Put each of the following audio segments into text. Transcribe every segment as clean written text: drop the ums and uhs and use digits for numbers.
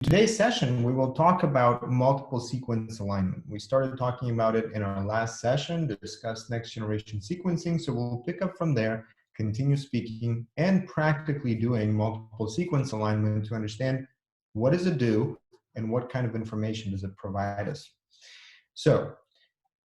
Today's session, we will talk about multiple sequence alignment. We started talking about it in our last session to discuss next generation sequencing. So we'll pick up from there, continue speaking and practically doing multiple sequence alignment to understand what does it do and what kind of information does it provide us. So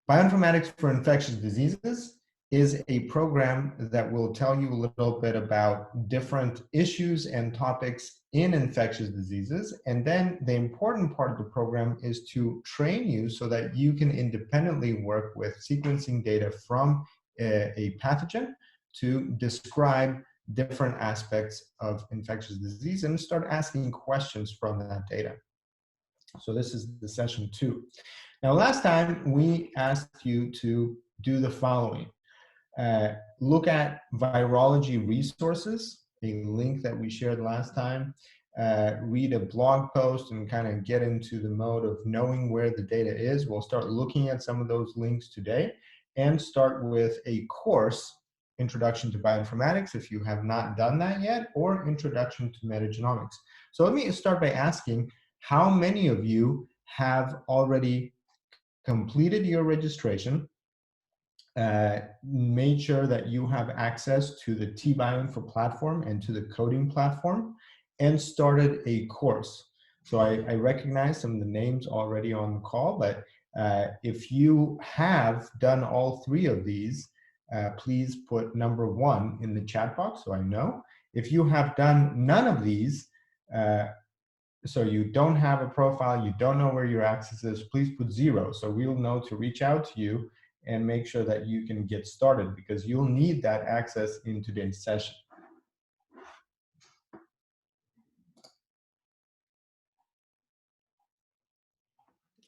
Bioinformatics for Infectious Diseases is a program that will tell you a little bit about different issues and topics in infectious diseases. And then the important part of the program is to train you so that you can independently work with sequencing data from a pathogen to describe different aspects of infectious disease and start asking questions from that data. So this is the session 2. Now, last time we asked you to do the following. Look at virology resources, a link that we shared last time, read a blog post and kind of get into the mode of knowing where the data is. We'll start looking at some of those links today and start with a course, Introduction to Bioinformatics, if you have not done that yet, or Introduction to Metagenomics. So let me start by asking, how many of you have already completed your registration, made sure that you have access to the Bioinfo platform and to the coding platform, and started a course? So I recognize some of the names already on the call, but if you have done all 3 of these, please put number 1 in the chat box so I know. If you have done none of these, so you don't have a profile, you don't know where your access is, please put 0 so we'll know to reach out to you and make sure that you can get started, because you'll need that access in today's session.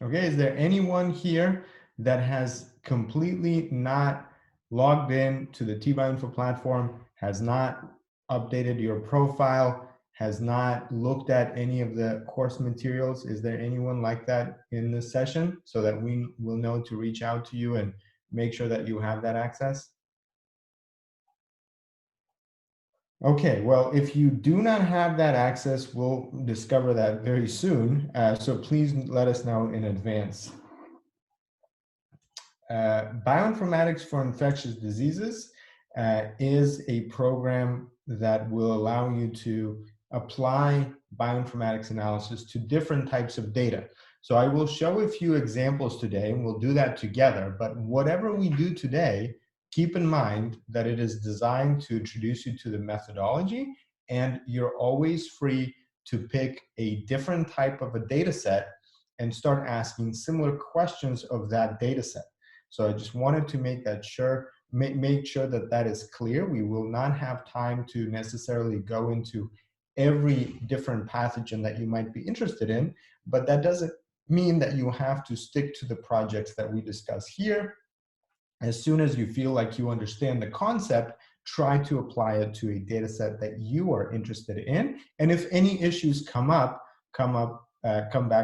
Okay, is there anyone here that has completely not logged in to the Bioinfo platform, has not updated your profile, has not looked at any of the course materials? Is there anyone like that in this session so that we will know to reach out to you and make sure that you have that access? Okay, well, if you do not have that access, we'll discover that very soon. So please let us know in advance. Bioinformatics for Infectious Diseases is a program that will allow you to apply bioinformatics analysis to different types of data. So I will show a few examples today, and we'll do that together. But whatever we do today, keep in mind that it is designed to introduce you to the methodology, and you're always free to pick a different type of a data set and start asking similar questions of that data set. So I just wanted to make that sure, make sure that that is clear. We will not have time to necessarily go into every different pathogen that you might be interested in, but that doesn't mean that you have to stick to the projects that we discuss here. As soon as you feel like you understand the concept, try to apply it to a data set that you are interested in. And if any issues come back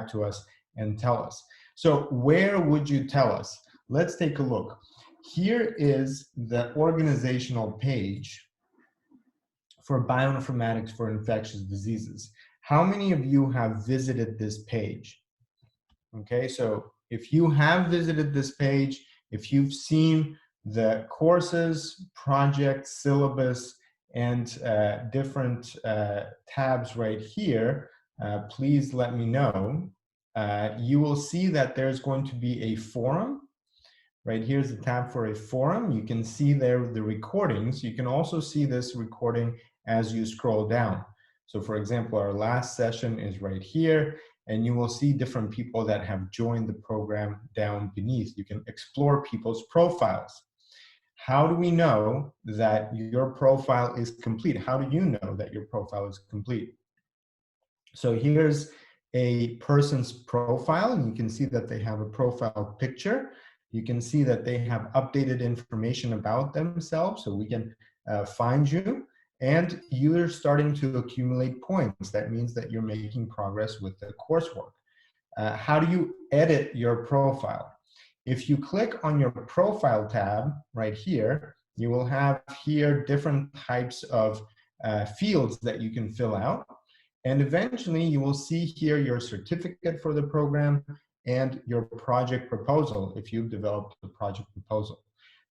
to us and tell us. So where would you tell us? Let's take a look. Here is the organizational page for Bioinformatics for Infectious Diseases. How many of you have visited this page? Okay, so if you have visited this page, if you've seen the courses, projects, syllabus, and different tabs right here, please let me know. You will see that there's going to be a forum. Right, here's the tab for a forum. You can see there the recordings. You can also see this recording as you scroll down. So for example, our last session is right here, and you will see different people that have joined the program down beneath. You can explore people's profiles. How do we know that your profile is complete? How do you know that your profile is complete? So here's a person's profile, and you can see that they have a profile picture. You can see that they have updated information about themselves, so we can find you. And you're starting to accumulate points. That means that you're making progress with the coursework. How do you edit your profile? If you click on your profile tab right here, you will have here different types of fields that you can fill out. And eventually you will see here your certificate for the program and your project proposal if you've developed a project proposal.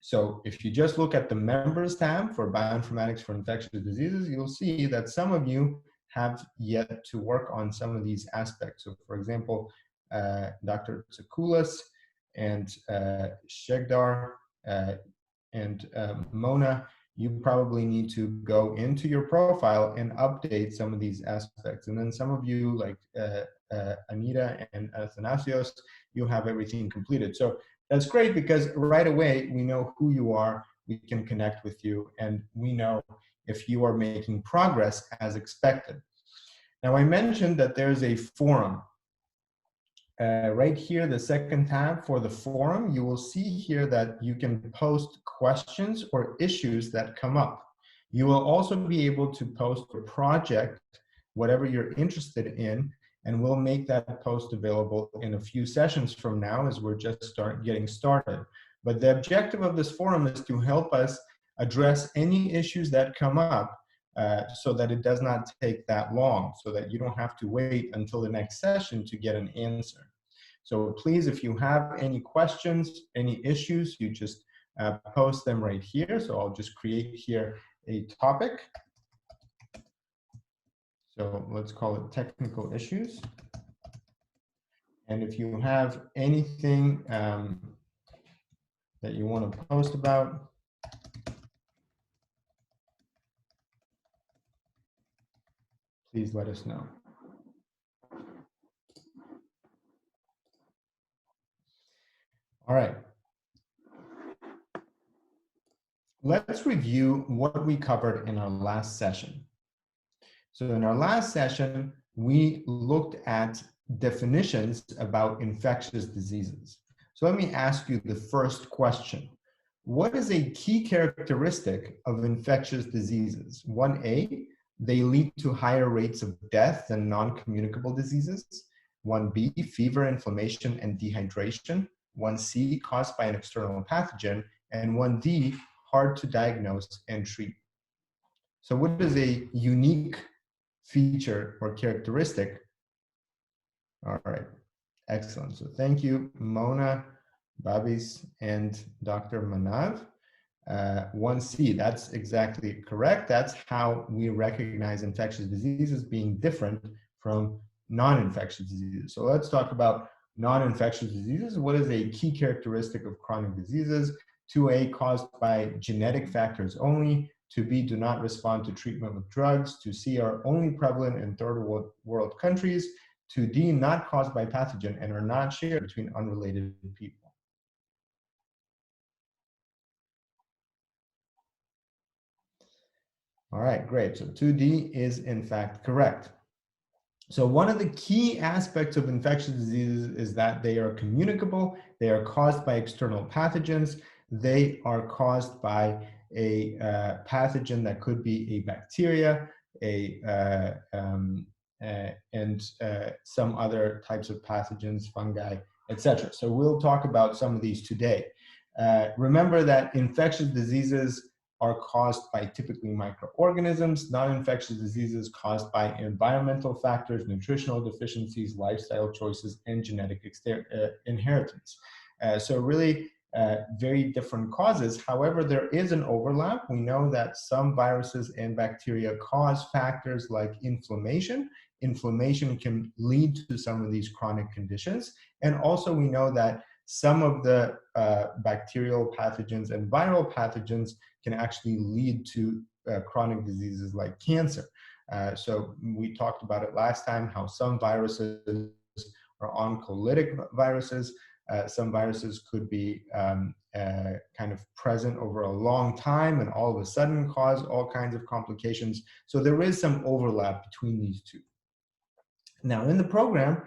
So if you just look at the members tab for bioinformatics for infectious diseases, you'll see that some of you have yet to work on some of these aspects. So for example, Dr. Tsakoulas and Shegdar and Mona, you probably need to go into your profile and update some of these aspects. And then some of you, like Anita and Athanasios, you have everything completed. So that's great because right away we know who you are, we can connect with you, and we know if you are making progress as expected. Now, I mentioned that there's a forum. Right here, the second tab for the forum, you will see here that you can post questions or issues that come up. You will also be able to post a project, whatever you're interested in, and we'll make that post available in a few sessions from now as we're just getting started. But the objective of this forum is to help us address any issues that come up so that it does not take that long, so that you don't have to wait until the next session to get an answer. So please, if you have any questions, any issues, you just post them right here. So I'll just create here a topic. So let's call it technical issues. And if you have anything that you want to post about, please let us know. All right. Let's review what we covered in our last session. So in our last session, we looked at definitions about infectious diseases. So let me ask you the first question. What is a key characteristic of infectious diseases? 1A, they lead to higher rates of death than non-communicable diseases. 1B, fever, inflammation, and dehydration. 1C, caused by an external pathogen. And 1D, hard to diagnose and treat. So what is a unique feature or characteristic? All right, excellent. So thank you, Mona, Babis, and Dr. Manav. 1C, that's exactly correct. That's how we recognize infectious diseases being different from non-infectious diseases. So let's talk about non-infectious diseases. What is a key characteristic of chronic diseases? 2A, caused by genetic factors only. 2B, do not respond to treatment with drugs. 2C, are only prevalent in third world countries. 2D, not caused by pathogen and are not shared between unrelated people. All right, great. So 2D is in fact correct. So one of the key aspects of infectious diseases is that they are communicable, they are caused by external pathogens, they are caused by a pathogen that could be a bacteria, and some other types of pathogens, fungi, etc. So we'll talk about some of these today. Remember that infectious diseases are caused by typically microorganisms, non-infectious diseases caused by environmental factors, nutritional deficiencies, lifestyle choices, and genetic inheritance. So really very different causes. However, there is an overlap. We know that some viruses and bacteria cause factors like inflammation. Inflammation can lead to some of these chronic conditions. And also we know that some of the bacterial pathogens and viral pathogens can actually lead to chronic diseases like cancer. So we talked about it last time, how some viruses are oncolytic viruses. Some viruses could be kind of present over a long time and all of a sudden cause all kinds of complications. So there is some overlap between these two. Now in the program,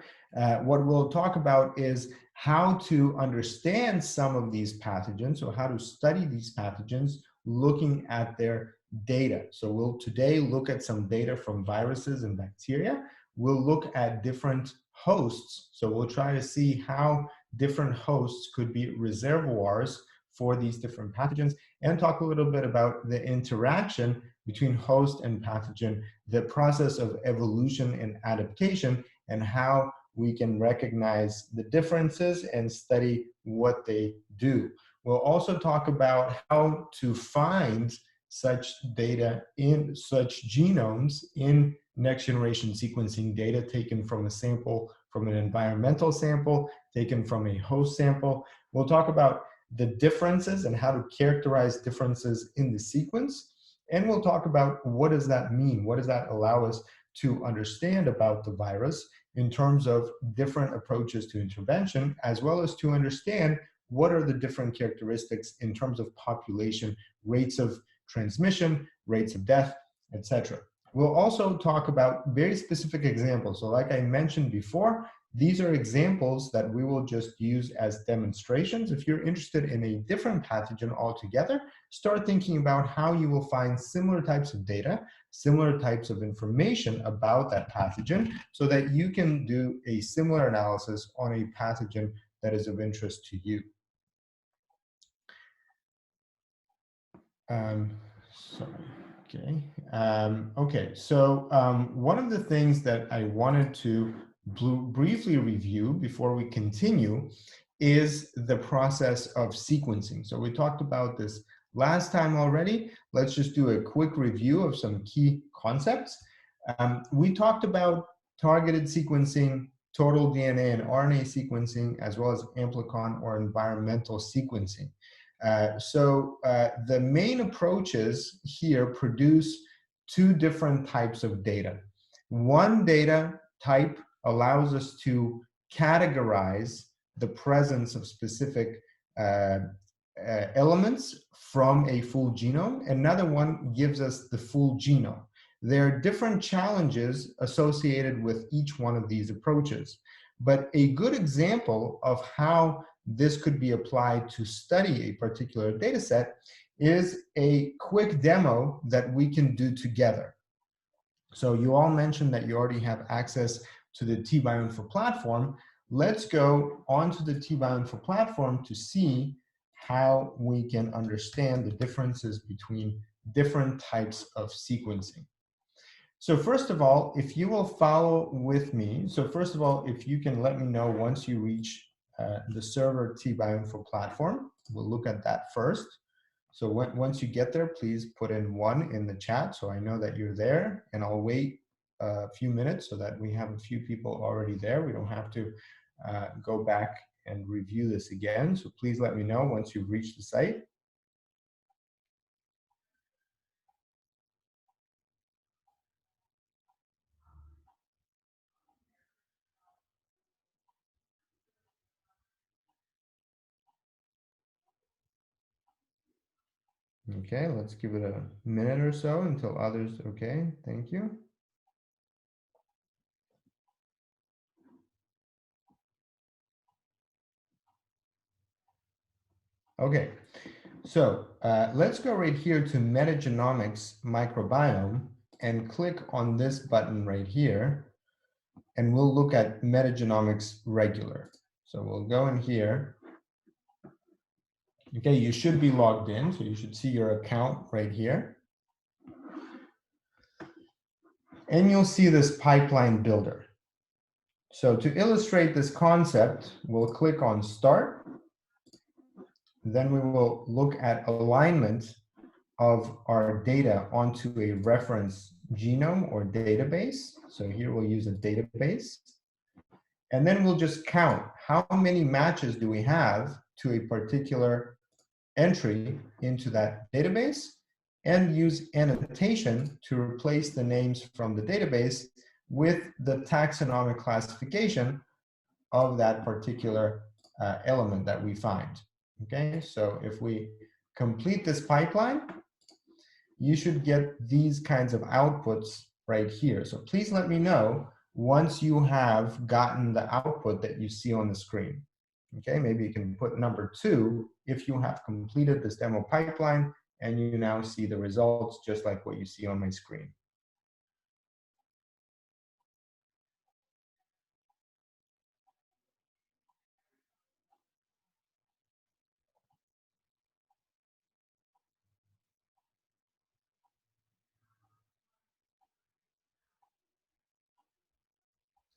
what we'll talk about is how to understand some of these pathogens, or how to study these pathogens looking at their data. So we'll today look at some data from viruses and bacteria. We'll look at different hosts. So we'll try to see how different hosts could be reservoirs for these different pathogens, and talk a little bit about the interaction between host and pathogen, the process of evolution and adaptation, and how we can recognize the differences and study what they do. We'll also talk about how to find such data in such genomes in next generation sequencing data taken from a sample, from an environmental sample, taken from a host sample. We'll talk about the differences and how to characterize differences in the sequence. And we'll talk about what does that mean? What does that allow us to understand about the virus in terms of different approaches to intervention, as well as to understand what are the different characteristics in terms of population, rates of transmission, rates of death, etc. We'll also talk about very specific examples. So like I mentioned before, these are examples that we will just use as demonstrations. If you're interested in a different pathogen altogether, start thinking about how you will find similar types of data, similar types of information about that pathogen, so that you can do a similar analysis on a pathogen that is of interest to you. Okay, so one of the things that I wanted to briefly review before we continue is the process of sequencing. So we talked about this last time already. Let's just do a quick review of some key concepts. We talked about targeted sequencing, total DNA and RNA sequencing, as well as amplicon or environmental sequencing. The main approaches here produce two different types of data. One data type allows us to categorize the presence of specific elements from a full genome. Another one gives us the full genome. There are different challenges associated with each one of these approaches. But a good example of how this could be applied to study a particular data set is a quick demo that we can do together. So you all mentioned that you already have access to the Bioinfo platform. Let's go onto the Bioinfo platform to see how we can understand the differences between different types of sequencing. So first of all, if you will follow with me, so first of all, if you can let me know once you reach the server Bioinfo platform, we'll look at that first. So once you get there, please put in 1 in the chat so I know that you're there, and I'll wait a few minutes so that we have a few people already there. We don't have to go back and review this again. So please let me know once you've reached the site. Okay, let's give it a minute or so until others, okay, thank you. Okay, so let's go right here to metagenomics microbiome and click on this button right here, and we'll look at metagenomics regular. So we'll go in here. Okay, you should be logged in, so you should see your account right here. And you'll see this pipeline builder. So to illustrate this concept, we'll click on Start. Then we will look at alignment of our data onto a reference genome or database. So here we'll use a database. And then we'll just count how many matches do we have to a particular entry into that database, and use annotation to replace the names from the database with the taxonomic classification of that particular element that we find. Okay, so if we complete this pipeline, you should get these kinds of outputs right here. So please let me know once you have gotten the output that you see on the screen. Okay, maybe you can put number 2 if you have completed this demo pipeline and you now see the results just like what you see on my screen.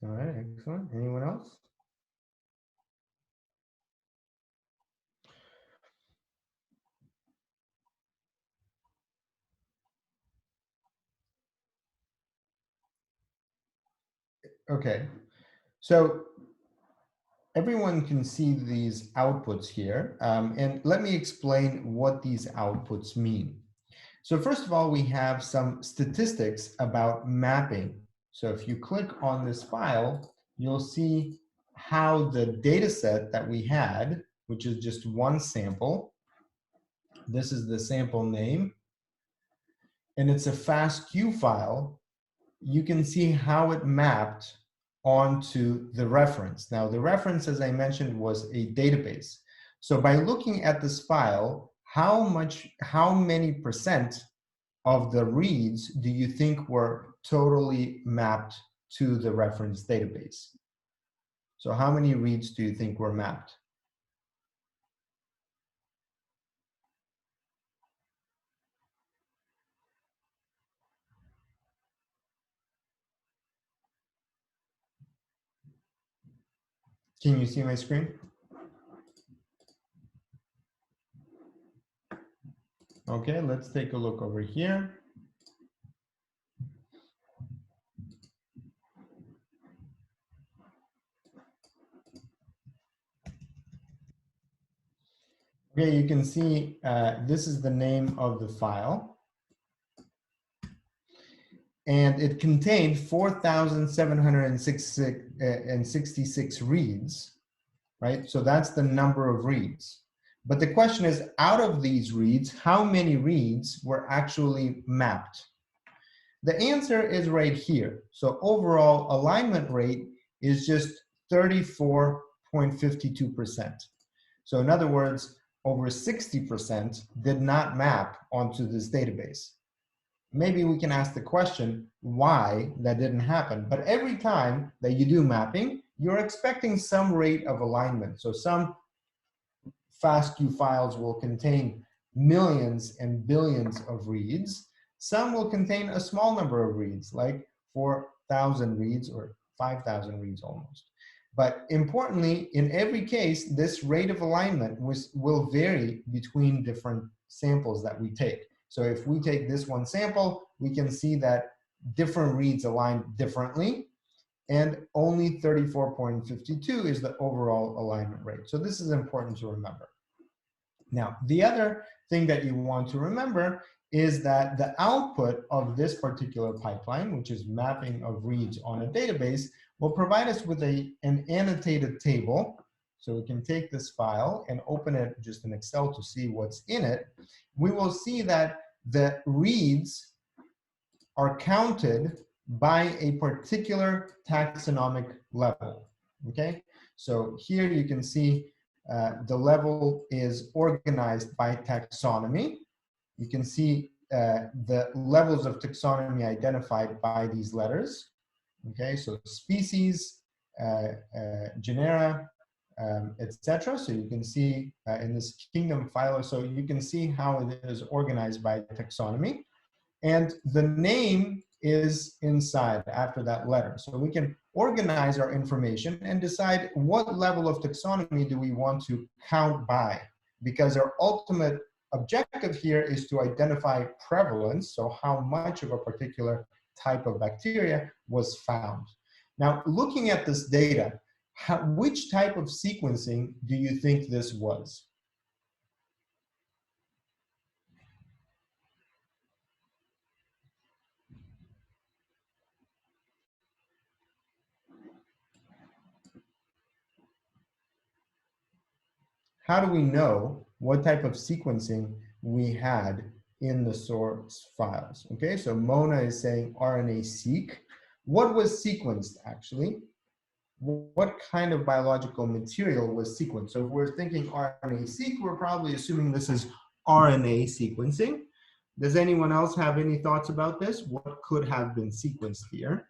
All right, excellent. Anyone else? Okay, so everyone can see these outputs here, and let me explain what these outputs mean. So first of all, we have some statistics about mapping. So if you click on this file, you'll see how the data set that we had, which is just one sample, this is the sample name, and it's a FASTQ file. You can see how it mapped onto the reference. Now, the reference, as I mentioned, was a database. So by looking at this file, how many percent of the reads do you think were totally mapped to the reference database? So how many reads do you think were mapped? Can you see my screen? Okay, let's take a look over here. Okay, you can see this is the name of the file. And it contained 4,766 reads, right? So that's the number of reads. But the question is, out of these reads, how many reads were actually mapped? The answer is right here. So overall alignment rate is just 34.52%. So in other words, over 60% did not map onto this database. Maybe we can ask the question why that didn't happen. But every time that you do mapping, you're expecting some rate of alignment. So some FASTQ files will contain millions and billions of reads. Some will contain a small number of reads, like 4,000 reads or 5,000 reads almost. But importantly, in every case, this rate of alignment will vary between different samples that we take. So if we take this one sample, we can see that different reads align differently, and only 34.52 is the overall alignment rate. So this is important to remember. Now, the other thing that you want to remember is that the output of this particular pipeline, which is mapping of reads on a database, will provide us with an annotated table. So we can take this file and open it just in Excel to see what's in it. We will see that the reads are counted by a particular taxonomic level, okay? So here you can see the level is organized by taxonomy. You can see the levels of taxonomy identified by these letters. Okay, so species, genera, etc. So you can see in this kingdom file, so you can see how it is organized by taxonomy. And the name is inside after that letter. So we can organize our information and decide what level of taxonomy do we want to count by, because our ultimate objective here is to identify prevalence, so how much of a particular type of bacteria was found. Now, looking at this data, which type of sequencing do you think this was? How do we know what type of sequencing we had in the source files? Okay, so Mona is saying RNA-seq. What was sequenced actually? What kind of biological material was sequenced? So if we're thinking RNA-seq, we're probably assuming this is RNA sequencing. Does anyone else have any thoughts about this? What could have been sequenced here?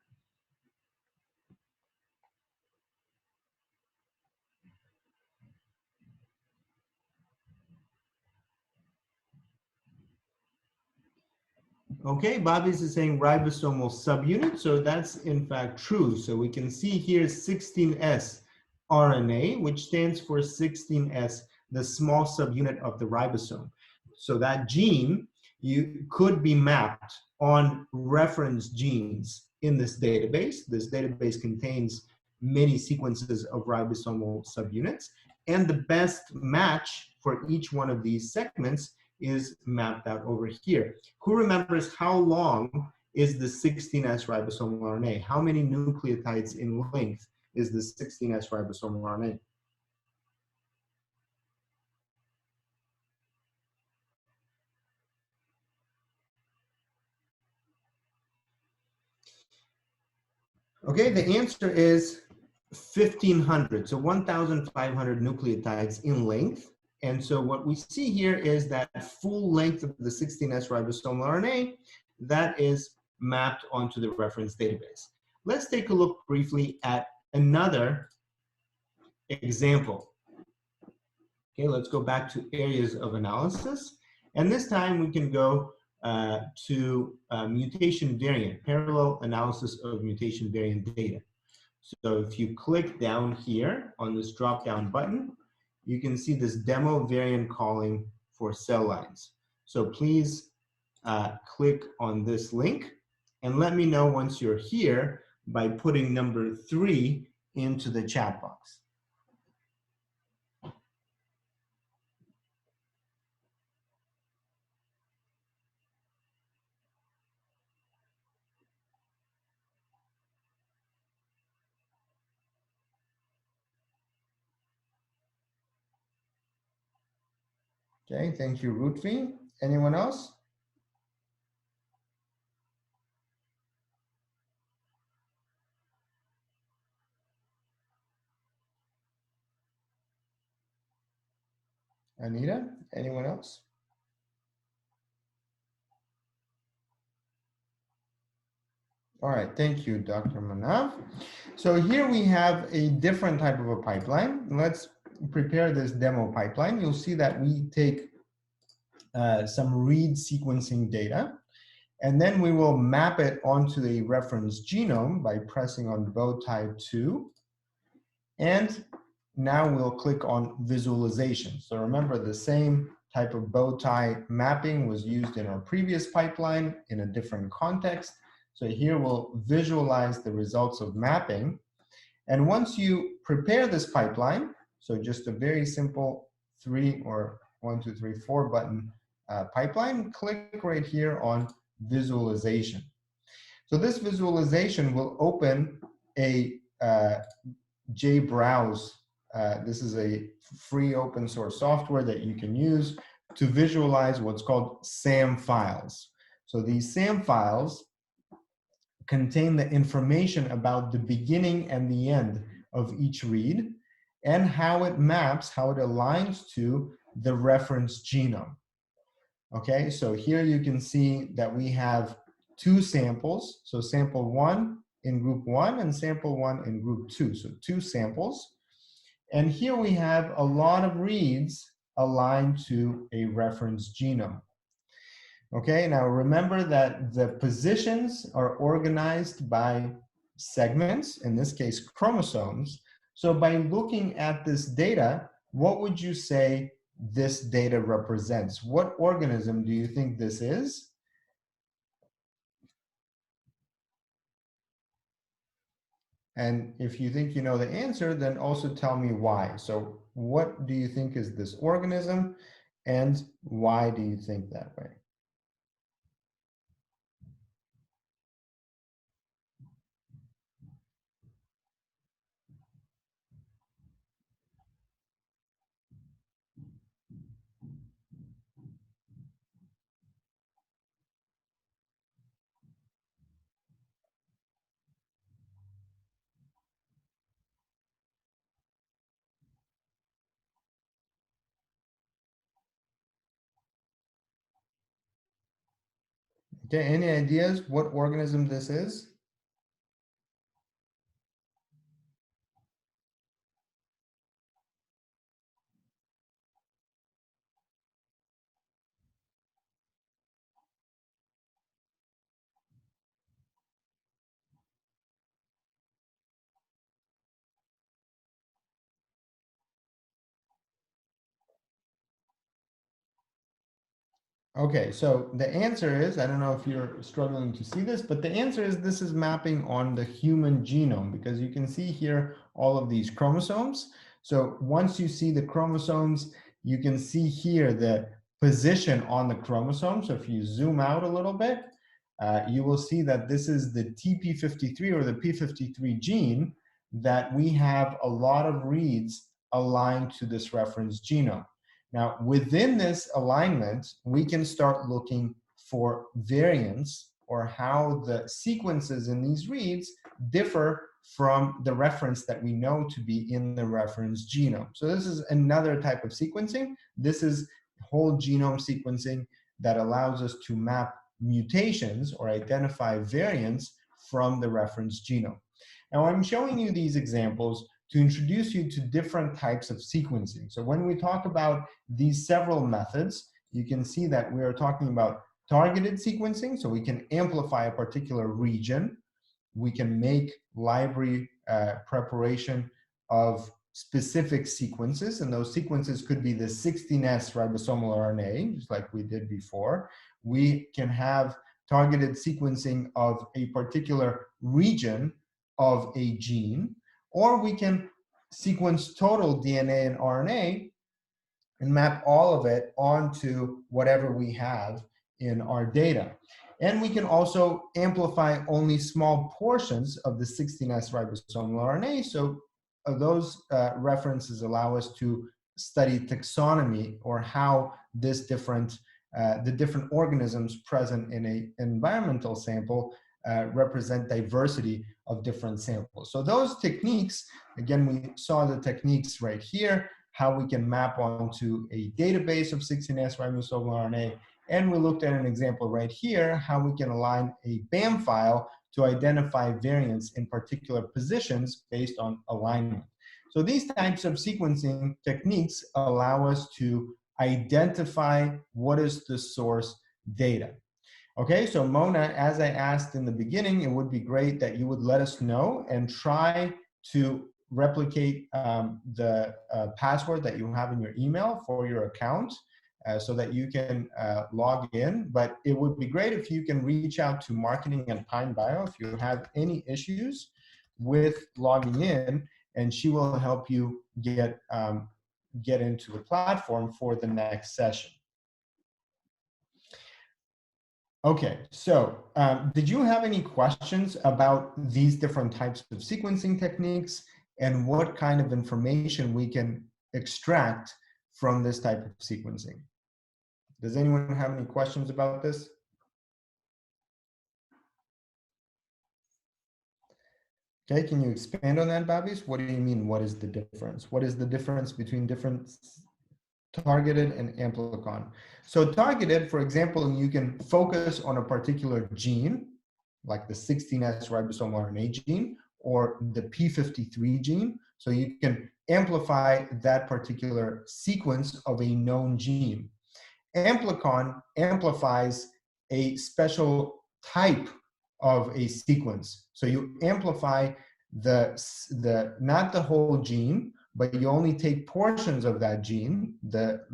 Okay, Bobby's is saying ribosomal subunit, so that's in fact true. So we can see here 16S RNA, which stands for 16S, the small subunit of the ribosome. So that gene could be mapped on reference genes in this database. This database contains many sequences of ribosomal subunits, and the best match for each one of these segments is mapped out over here. Who remembers how long is the 16S ribosomal RNA? How many nucleotides in length is the 16S ribosomal RNA? Okay, the answer is 1,500, so 1,500 nucleotides in length. And so what we see here is that full length of the 16S ribosomal RNA that is mapped onto the reference database. Let's take a look briefly at another example. Okay, let's go back to areas of analysis. And this time we can go to mutation variant, parallel analysis of mutation variant data. So if you click down here on this drop-down button, you can see this demo variant calling for cell lines. So please click on this link and let me know once you're here by putting number 3 into the chat box. Okay, thank you, Rutvi. Anyone else? Anita, anyone else? All right, thank you, Dr. Manav. So here we have a different type of a pipeline. Let's prepare this demo pipeline. You'll see that we take some read sequencing data, and then we will map it onto the reference genome by pressing on bow tie 2. And now we'll click on visualization. So remember, the same type of bow tie mapping was used in our previous pipeline in a different context. So here we'll visualize the results of mapping. And once you prepare this pipeline, so just a very simple 3 or 1, 2, 3, 4 button pipeline, click right here on visualization. So this visualization will open a JBrowse. This is a free open source software that you can use to visualize what's called SAM files. So these SAM files contain the information about the beginning and the end of each read and how it maps, how it aligns to the reference genome. Okay, so here you can see that we have 2 samples. So sample 1 in group 1 and sample 1 in group 2. So 2 samples. And here we have a lot of reads aligned to a reference genome. Okay, now remember that the positions are organized by segments, in this case chromosomes. So by looking at this data, what would you say this data represents? What organism do you think this is? And if you think you know the answer, then also tell me why. So what do you think is this organism, and why do you think that way? Okay, any ideas what organism this is? Okay, so the answer is, I don't know if you're struggling to see this, but the answer is this is mapping on the human genome, because you can see here all of these chromosomes. So once you see the chromosomes, you can see here the position on the chromosome. So if you zoom out a little bit, you will see that this is the TP53 or the P53 gene that we have a lot of reads aligned to this reference genome. Now, within this alignment, we can start looking for variants or how the sequences in these reads differ from the reference that we know to be in the reference genome. So this is another type of sequencing. This is whole genome sequencing that allows us to map mutations or identify variants from the reference genome. Now, I'm showing you these examples to introduce you to different types of sequencing. So when we talk about these several methods, you can see that we are talking about targeted sequencing, so we can amplify a particular region. We can make library preparation of specific sequences, and those sequences could be the 16S ribosomal RNA, just like we did before. We can have targeted sequencing of a particular region of a gene, or we can sequence total DNA and RNA and map all of it onto whatever we have in our data. And we can also amplify only small portions of the 16S ribosomal RNA. So those references allow us to study taxonomy, or how this the different organisms present in an environmental sample represent diversity of different samples. So those techniques, again, we saw the techniques right here, how we can map onto a database of 16S ribosomal RNA. And we looked at an example right here, how we can align a BAM file to identify variants in particular positions based on alignment. So these types of sequencing techniques allow us to identify what is the source data. Okay, so Mona, as I asked in the beginning, it would be great that you would let us know and try to replicate the password that you have in your email for your account so that you can log in. But it would be great if you can reach out to marketing at Pine Bio if you have any issues with logging in, and she will help you get into the platform for the next session. Okay, so did you have any questions about these different types of sequencing techniques and what kind of information we can extract from this type of sequencing? Does anyone have any questions about this? Okay, can you expand on that, Babis? What do you mean, what is the difference? What is the difference between different targeted and amplicon? So targeted, for example, you can focus on a particular gene, like the 16S ribosomal RNA gene or the P53 gene. So you can amplify that particular sequence of a known gene. Amplicon amplifies a special type of a sequence. So you amplify not the whole gene, but you only take portions of that gene, the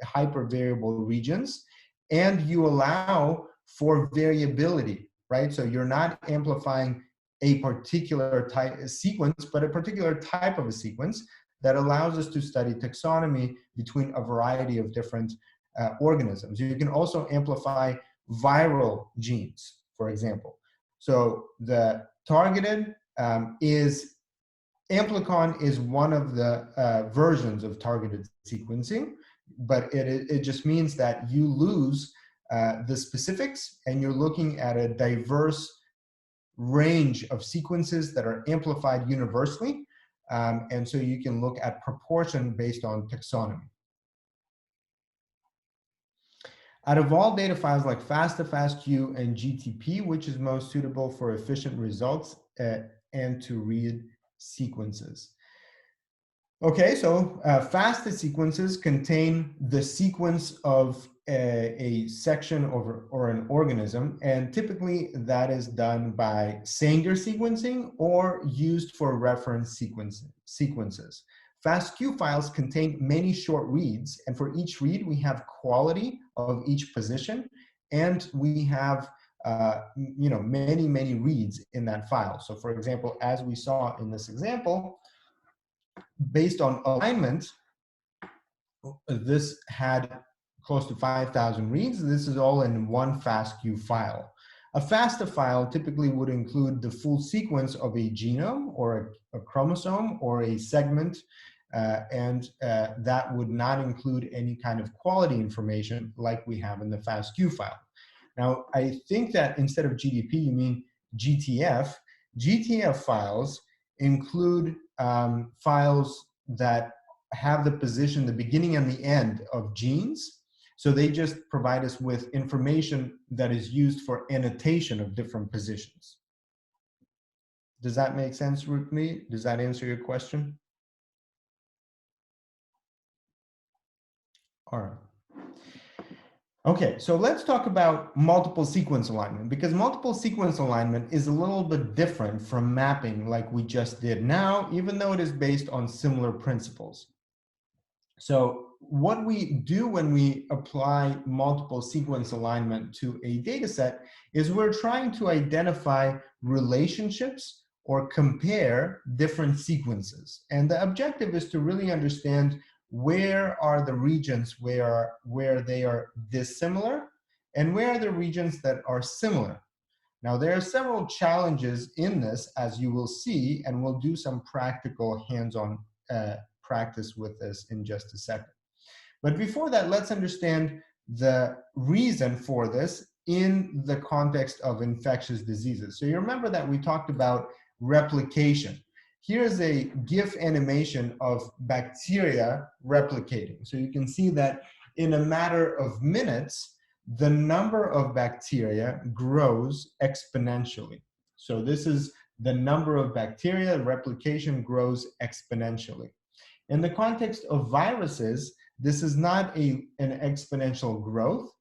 hypervariable regions, and you allow for variability, right? So you're not amplifying a particular type sequence, but a particular type of a sequence that allows us to study taxonomy between a variety of different organisms. You can also amplify viral genes, for example. So the targeted amplicon is one of the versions of targeted sequencing, but it just means that you lose the specifics and you're looking at a diverse range of sequences that are amplified universally. And so you can look at proportion based on taxonomy. Out of all data files like FASTA, FASTQ, and GTP, which is most suitable for efficient results and to read sequences? Okay, so FASTA sequences contain the sequence of a section or an organism, and typically that is done by Sanger sequencing or used for reference sequences. FASTQ files contain many short reads, and for each read we have quality of each position, and we have many reads in that file. So for example, as we saw in this example, based on alignment, this had close to 5,000 reads. This is all in one FASTQ file. A FASTA file typically would include the full sequence of a genome or a chromosome or a segment, and that would not include any kind of quality information like we have in the FASTQ file. Now, I think that instead of GDP, you mean GTF. GTF files include files that have the position, the beginning and the end of genes. So they just provide us with information that is used for annotation of different positions. Does that make sense, Rukmi? Does that answer your question? All right. Okay, so let's talk about multiple sequence alignment, because multiple sequence alignment is a little bit different from mapping like we just did now, even though it is based on similar principles. So what we do when we apply multiple sequence alignment to a data set is we're trying to identify relationships or compare different sequences. And the objective is to really understand where are the regions where they are dissimilar and where are the regions that are similar. Now, there are several challenges in this, as you will see, and we'll do some practical hands-on practice with this in just a second. But before that, let's understand the reason for this in the context of infectious diseases. So you remember that we talked about replication. Here's a GIF animation of bacteria replicating. So you can see that in a matter of minutes, the number of bacteria grows exponentially. So this is the number of bacteria, replication grows exponentially. In the context of viruses, this is not an exponential growth.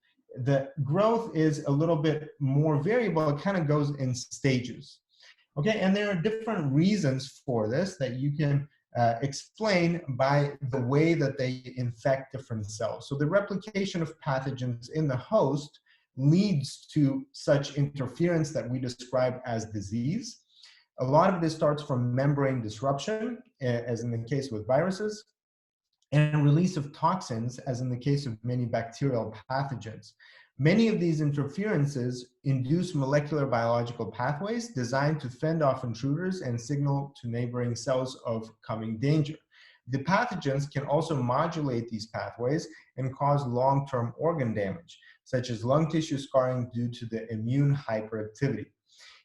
The growth is a little bit more variable. It kind of goes in stages. Okay, and there are different reasons for this that you can explain by the way that they infect different cells. So the replication of pathogens in the host leads to such interference that we describe as disease. A lot of this starts from membrane disruption, as in the case with viruses, and release of toxins, as in the case of many bacterial pathogens. Many of these interferences induce molecular biological pathways designed to fend off intruders and signal to neighboring cells of coming danger. The pathogens can also modulate these pathways and cause long-term organ damage, such as lung tissue scarring due to the immune hyperactivity.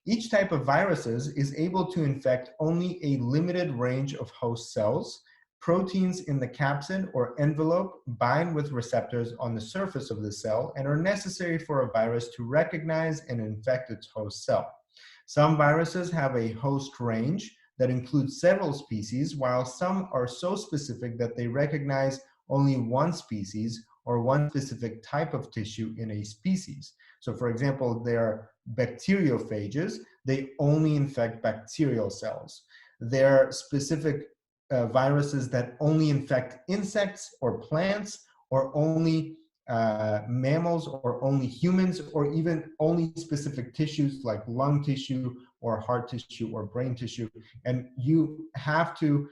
Each type of viruses is able to infect only a limited range of host cells. Proteins in the capsid or envelope bind with receptors on the surface of the cell and are necessary for a virus to recognize and infect its host cell. Some viruses have a host range that includes several species, while some are so specific that they recognize only one species or one specific type of tissue in a species. So for example, there are bacteriophages. They only infect bacterial cells. There are specific viruses that only infect insects or plants, or only mammals, or only humans, or even only specific tissues like lung tissue or heart tissue or brain tissue. And you have to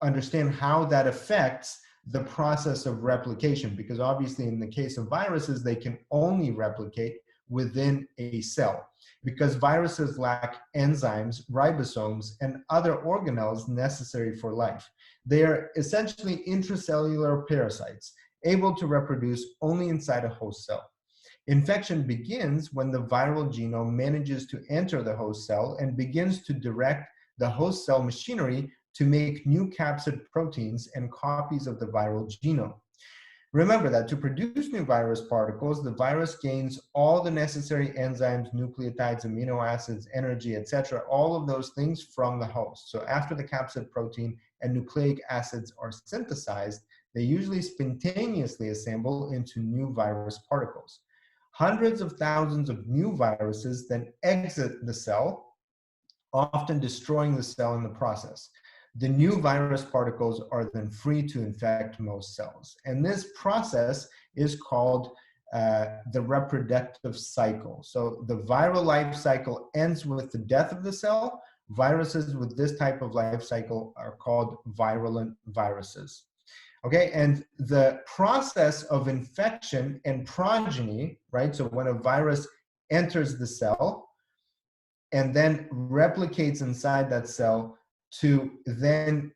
understand how that affects the process of replication, because obviously in the case of viruses, they can only replicate within a cell, because viruses lack enzymes, ribosomes, and other organelles necessary for life. They are essentially intracellular parasites, able to reproduce only inside a host cell. Infection begins when the viral genome manages to enter the host cell and begins to direct the host cell machinery to make new capsid proteins and copies of the viral genome. Remember that to produce new virus particles, the virus gains all the necessary enzymes, nucleotides, amino acids, energy, etc., all of those things from the host. So after the capsid protein and nucleic acids are synthesized, they usually spontaneously assemble into new virus particles. Hundreds of thousands of new viruses then exit the cell, often destroying the cell in the process. The new virus particles are then free to infect most cells. And this process is called the reproductive cycle. So the viral life cycle ends with the death of the cell. Viruses with this type of life cycle are called virulent viruses. Okay, and the process of infection and progeny, right? So when a virus enters the cell and then replicates inside that cell to then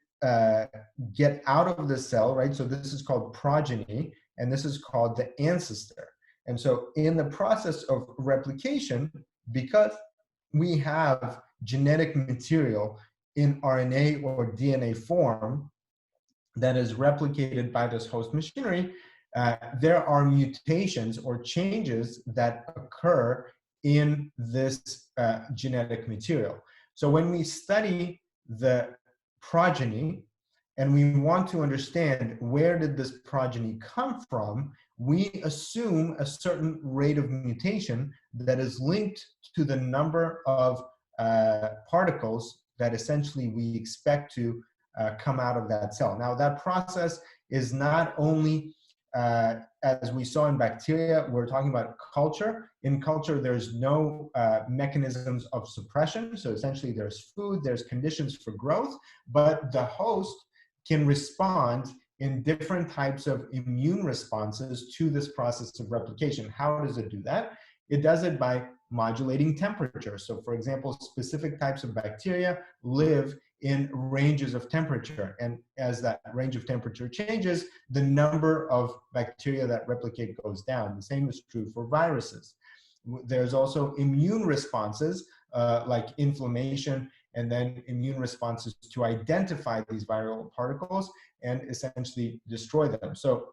get out of the cell, right? So this is called progeny, and this is called the ancestor. And so in the process of replication, because we have genetic material in RNA or DNA form that is replicated by this host machinery, there are mutations or changes that occur in this genetic material. So when we study the progeny and we want to understand where did this progeny come from, we assume a certain rate of mutation that is linked to the number of particles that essentially we expect to come out of that cell. Now, that process is not only, as we saw in bacteria, we're talking about culture. In culture, there's no mechanisms of suppression. So essentially, there's food, there's conditions for growth, but the host can respond in different types of immune responses to this process of replication. How does it do that? It does it by modulating temperature. So for example, specific types of bacteria live in ranges of temperature. And as that range of temperature changes, the number of bacteria that replicate goes down. The same is true for viruses. There's also immune responses like inflammation, and then immune responses to identify these viral particles and essentially destroy them. So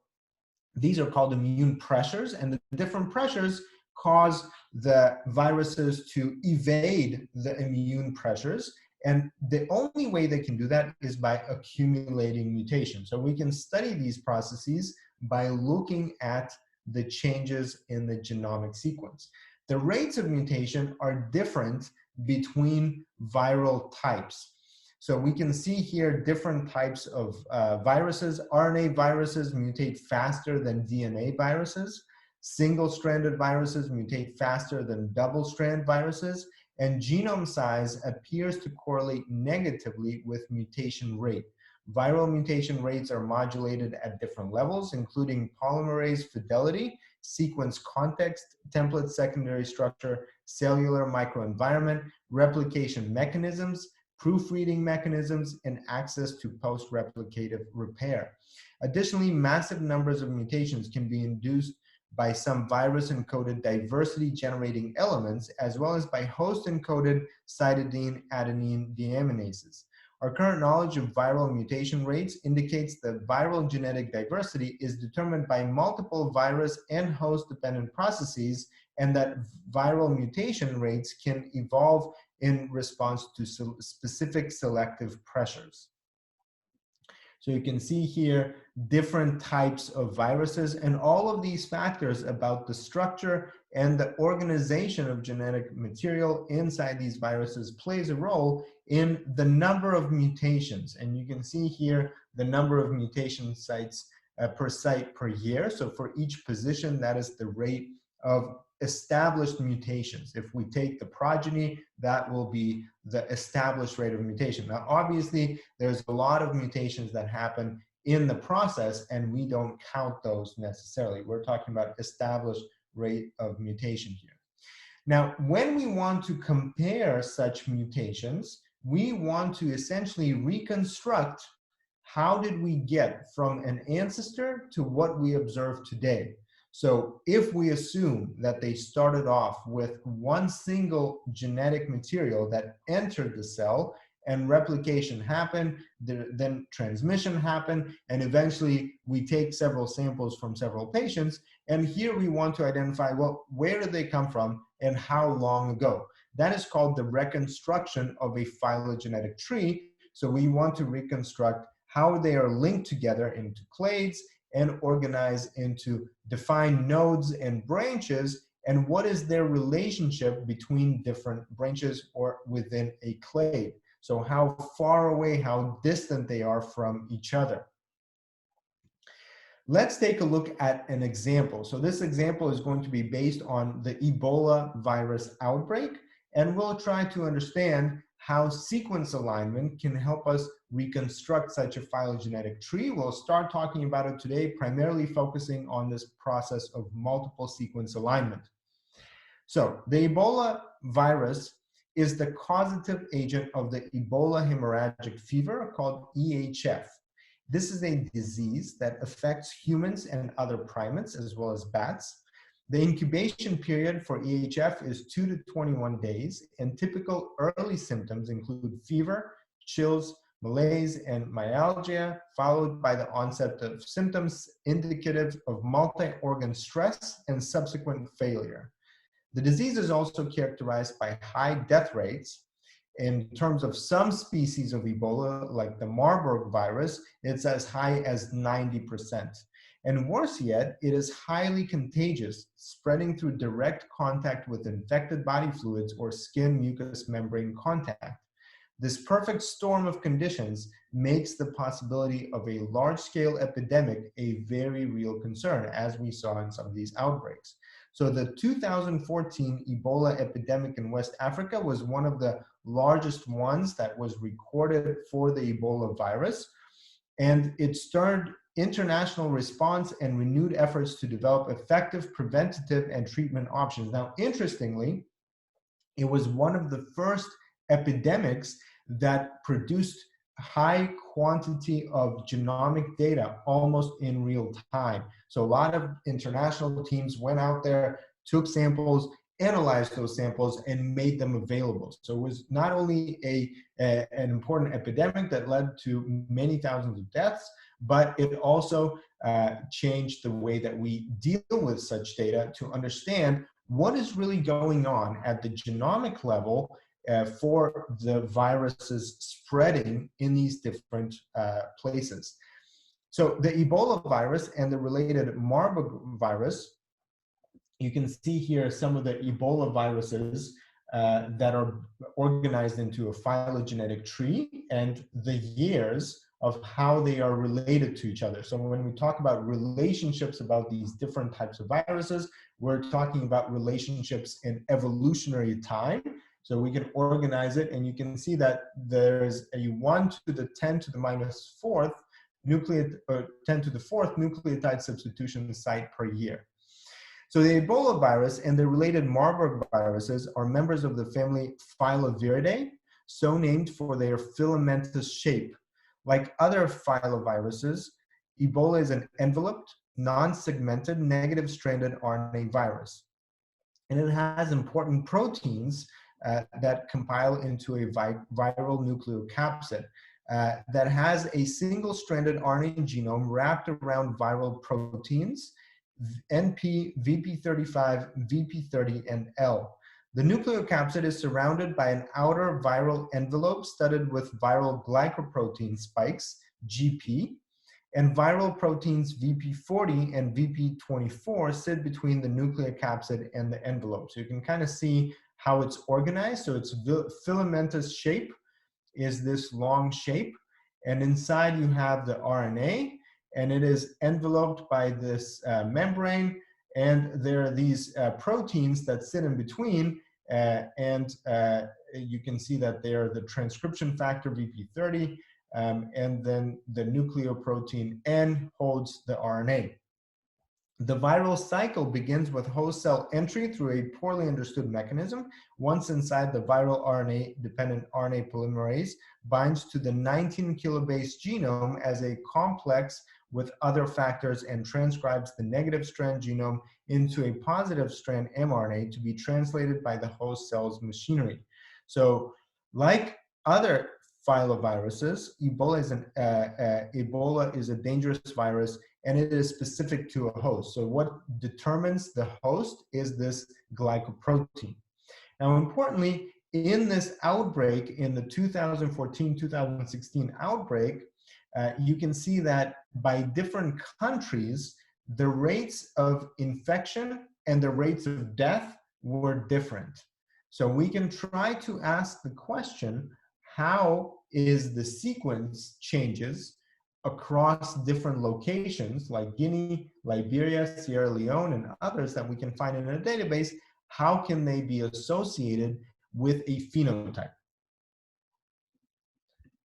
these are called immune pressures, and the different pressures cause the viruses to evade the immune pressures. And the only way they can do that is by accumulating mutations. So we can study these processes by looking at the changes in the genomic sequence. The rates of mutation are different between viral types. So we can see here different types of viruses. RNA viruses mutate faster than DNA viruses. Single-stranded viruses mutate faster than double-strand viruses. And genome size appears to correlate negatively with mutation rate. Viral mutation rates are modulated at different levels, including polymerase fidelity, sequence context, template secondary structure, cellular microenvironment, replication mechanisms, proofreading mechanisms, and access to post-replicative repair. Additionally, massive numbers of mutations can be induced by some virus-encoded diversity-generating elements, as well as by host-encoded cytidine adenine deaminases. Our current knowledge of viral mutation rates indicates that viral genetic diversity is determined by multiple virus and host-dependent processes, and that viral mutation rates can evolve in response to specific selective pressures. So you can see here different types of viruses, and all of these factors about the structure and the organization of genetic material inside these viruses plays a role in the number of mutations. And you can see here the number of mutation sites per site per year. So for each position, that is the rate of established mutations. If we take the progeny, that will be the established rate of mutation. Now, obviously, there's a lot of mutations that happen in the process, and we don't count those necessarily. We're talking about established rate of mutation here. Now, when we want to compare such mutations, we want to essentially reconstruct how did we get from an ancestor to what we observe today. So if we assume that they started off with one single genetic material that entered the cell and replication happened, then transmission happened, and eventually we take several samples from several patients, and here we want to identify, well, where did they come from and how long ago? That is called the reconstruction of a phylogenetic tree. So we want to reconstruct how they are linked together into clades and organized into defined nodes and branches, and what is their relationship between different branches or within a clade. So how far away, how distant they are from each other. Let's take a look at an example. So this example is going to be based on the Ebola virus outbreak, and we'll try to understand how sequence alignment can help us reconstruct such a phylogenetic tree. We'll start talking about it today, primarily focusing on this process of multiple sequence alignment. So the Ebola virus is the causative agent of the Ebola hemorrhagic fever called EHF. This is a disease that affects humans and other primates as well as bats. The incubation period for EHF is 2 to 21 days, and typical early symptoms include fever, chills, malaise, and myalgia, followed by the onset of symptoms indicative of multi-organ stress and subsequent failure. The disease is also characterized by high death rates. In terms of some species of Ebola, like the Marburg virus, it's as high as 90%. And worse yet, it is highly contagious, spreading through direct contact with infected body fluids or skin mucous membrane contact. This perfect storm of conditions makes the possibility of a large-scale epidemic a very real concern, as we saw in some of these outbreaks. So the 2014 Ebola epidemic in West Africa was one of the largest ones that was recorded for the Ebola virus, and it stirred international response and renewed efforts to develop effective preventative and treatment options. Now, interestingly, it was one of the first epidemics that produced high quantity of genomic data almost in real time. So a lot of international teams went out there, took samples, analyzed those samples, and made them available. So it was not only an important epidemic that led to many thousands of deaths, but it also changed the way that we deal with such data to understand what is really going on at the genomic level for the viruses spreading in these different places. So the Ebola virus and the related Marburg virus, you can see here some of the Ebola viruses that are organized into a phylogenetic tree and the years of how they are related to each other. So when we talk about relationships about these different types of viruses, we're talking about relationships in evolutionary time. So we can organize it, and you can see that there's a 1 to the 10 to the minus 4th nucleotide, or 10 to the 4th nucleotide substitution site per year. So the Ebola virus and the related Marburg viruses are members of the family Filoviridae, so named for their filamentous shape. Like other filoviruses, Ebola is an enveloped, non-segmented, negative-stranded RNA virus. And it has important proteins that compile into a viral nucleocapsid that has a single-stranded RNA genome wrapped around viral proteins, NP, VP35, VP30, and L. The nucleocapsid is surrounded by an outer viral envelope studded with viral glycoprotein spikes, GP, and viral proteins VP40 and VP24 sit between the nucleocapsid and the envelope. So you can kind of see how it's organized. So its filamentous shape is this long shape, and inside you have the RNA, and it is enveloped by this membrane, and there are these proteins that sit in between, and you can see that they are the transcription factor VP30, and then the nucleoprotein N holds the RNA. The viral cycle begins with host cell entry through a poorly understood mechanism. Once inside, the viral RNA-dependent RNA polymerase binds to the 19 kilobase genome as a complex with other factors and transcribes the negative strand genome into a positive strand mRNA to be translated by the host cell's machinery. So like other filoviruses, Ebola is a dangerous virus, and it is specific to a host. So what determines the host is this glycoprotein. Now, importantly, in this outbreak, in the 2014-2016 outbreak, you can see that by different countries, the rates of infection and the rates of death were different. So we can try to ask the question, how is the sequence changes across different locations like Guinea, Liberia, Sierra Leone, and others that we can find in a database, how can they be associated with a phenotype?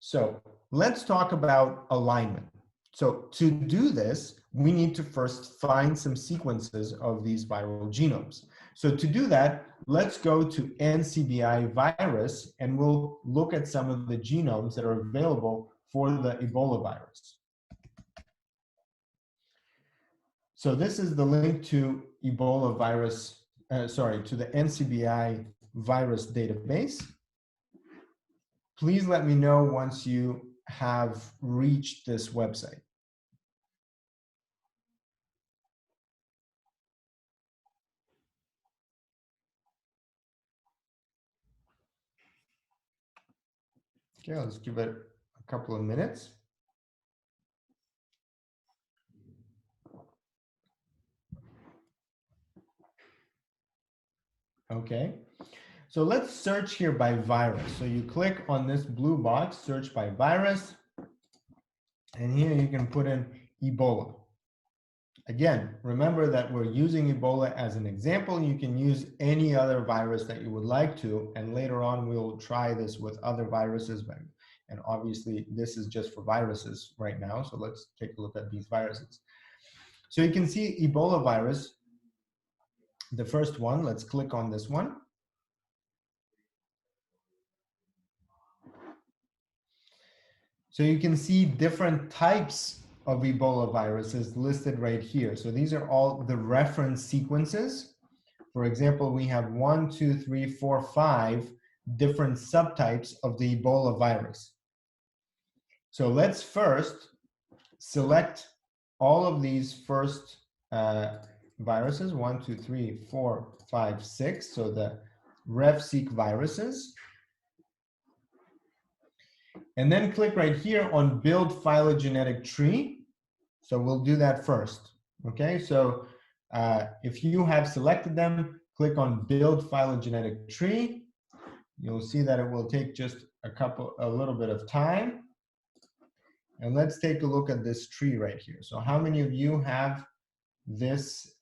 So let's talk about alignment. So to do this, we need to first find some sequences of these viral genomes. So to do that, let's go to NCBI virus and we'll look at some of the genomes that are available for the Ebola virus. So this is the link to Ebola virus, to the NCBI virus database. Please let me know once you have reached this website. Okay, let's give it a couple of minutes. Okay, so let's search here by virus. So you click on this blue box, search by virus, and here you can put in Ebola. Again, remember that we're using Ebola as an example. You can use any other virus that you would like to, and later on we'll try this with other viruses. And obviously this is just for viruses right now, so let's take a look at these viruses. So you can see Ebola virus, the first one. Let's click on this one. So you can see different types of Ebola viruses listed right here. So these are all the reference sequences. For example, we have 1, 2, 3, 4, 5 different subtypes of the Ebola virus. So let's first select all of these first viruses, 1, 2, 3, 4, 5, 6. So the RefSeq viruses. And then click right here on build phylogenetic tree. So we'll do that first. Okay, so if you have selected them, click on build phylogenetic tree. You'll see that it will take just a little bit of time. And let's take a look at this tree right here. So how many of you have this